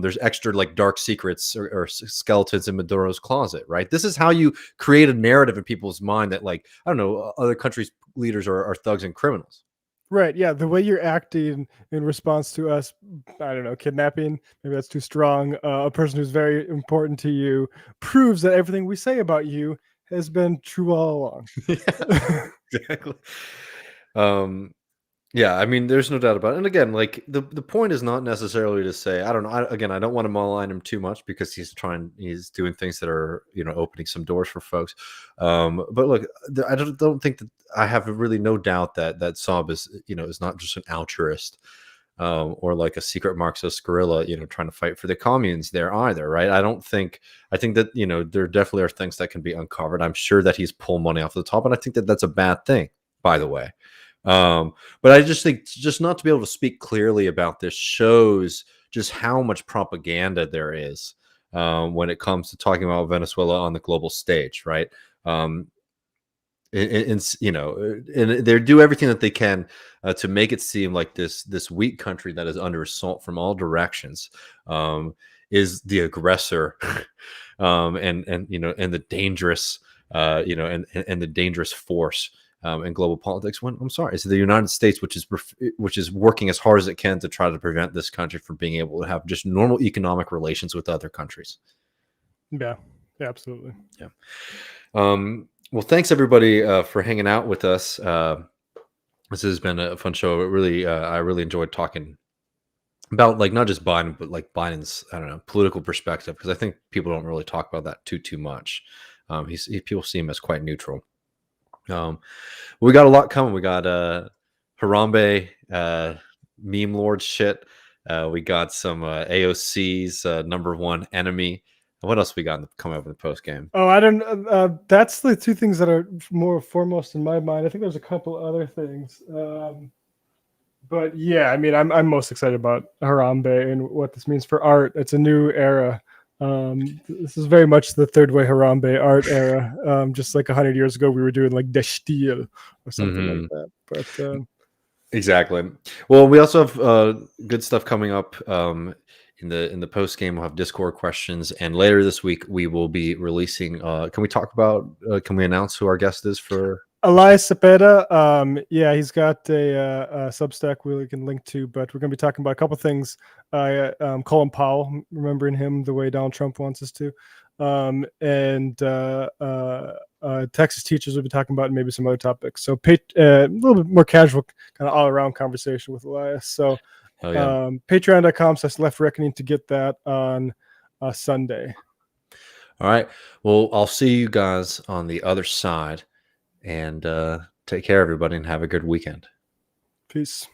there's extra, like, dark secrets or skeletons in Maduro's closet, right? This is how you create a narrative in people's mind that, like, I don't know, other countries' leaders are thugs and criminals. Right. Yeah. The way you're acting in response to us, I don't know, kidnapping, maybe that's too strong, a person who's very important to you, proves that everything we say about you has been true all along. Exactly. Yeah, I mean, there's no doubt about it. And again, like, the point is not necessarily to say, I don't know. I don't want to malign him too much because he's doing things that are, you know, opening some doors for folks. But look, I don't think that I have really no doubt that Saab is not just an altruist or like a secret Marxist guerrilla, you know, trying to fight for the communes there either, right? I think that, you know, there definitely are things that can be uncovered. I'm sure that he's pulling money off the top, and I think that that's a bad thing, by the way. But I just think just not to be able to speak clearly about this shows just how much propaganda there is when it comes to talking about Venezuela on the global stage, right? And you know, and they do everything that they can to make it seem like this weak country that is under assault from all directions is the aggressor, and you know, and the dangerous, you know, and the dangerous force. In global politics, when I'm sorry, it's the United States, which is working as hard as it can to try to prevent this country from being able to have just normal economic relations with other countries. Yeah, absolutely. Yeah. Well, thanks everybody for hanging out with us. This has been a fun show. I really enjoyed talking about, like, not just Biden, but like Biden's, I don't know, political perspective, because I think people don't really talk about that too much. People see him as quite neutral. We got a lot coming. We got Harambe meme lord shit. We got some AOC's number 1 enemy. What else we got coming up in the post game? Oh, I don't. That's the 2 things that are more foremost in my mind. I think there's a couple other things, but yeah, I mean, I'm most excited about Harambe and what this means for art. It's a new era. This is very much the third way Harambe art era. Just like 100 years ago, we were doing like De Stil or something like that. But exactly. Well, we also have good stuff coming up in the post game. We'll have Discord questions, and later this week we will be releasing. Can we announce who our guest is for? Elias Cepeda, yeah, he's got a Substack we can link to, but we're going to be talking about a couple things. Colin Powell, remembering him the way Donald Trump wants us to, and Texas teachers will be talking about, and maybe some other topics. So a little bit more casual, kind of all around conversation with Elias. So patreon.com/Left Reckoning to get that on Sunday. All right. Well, I'll see you guys on the other side. And take care, everybody, and have a good weekend. Peace.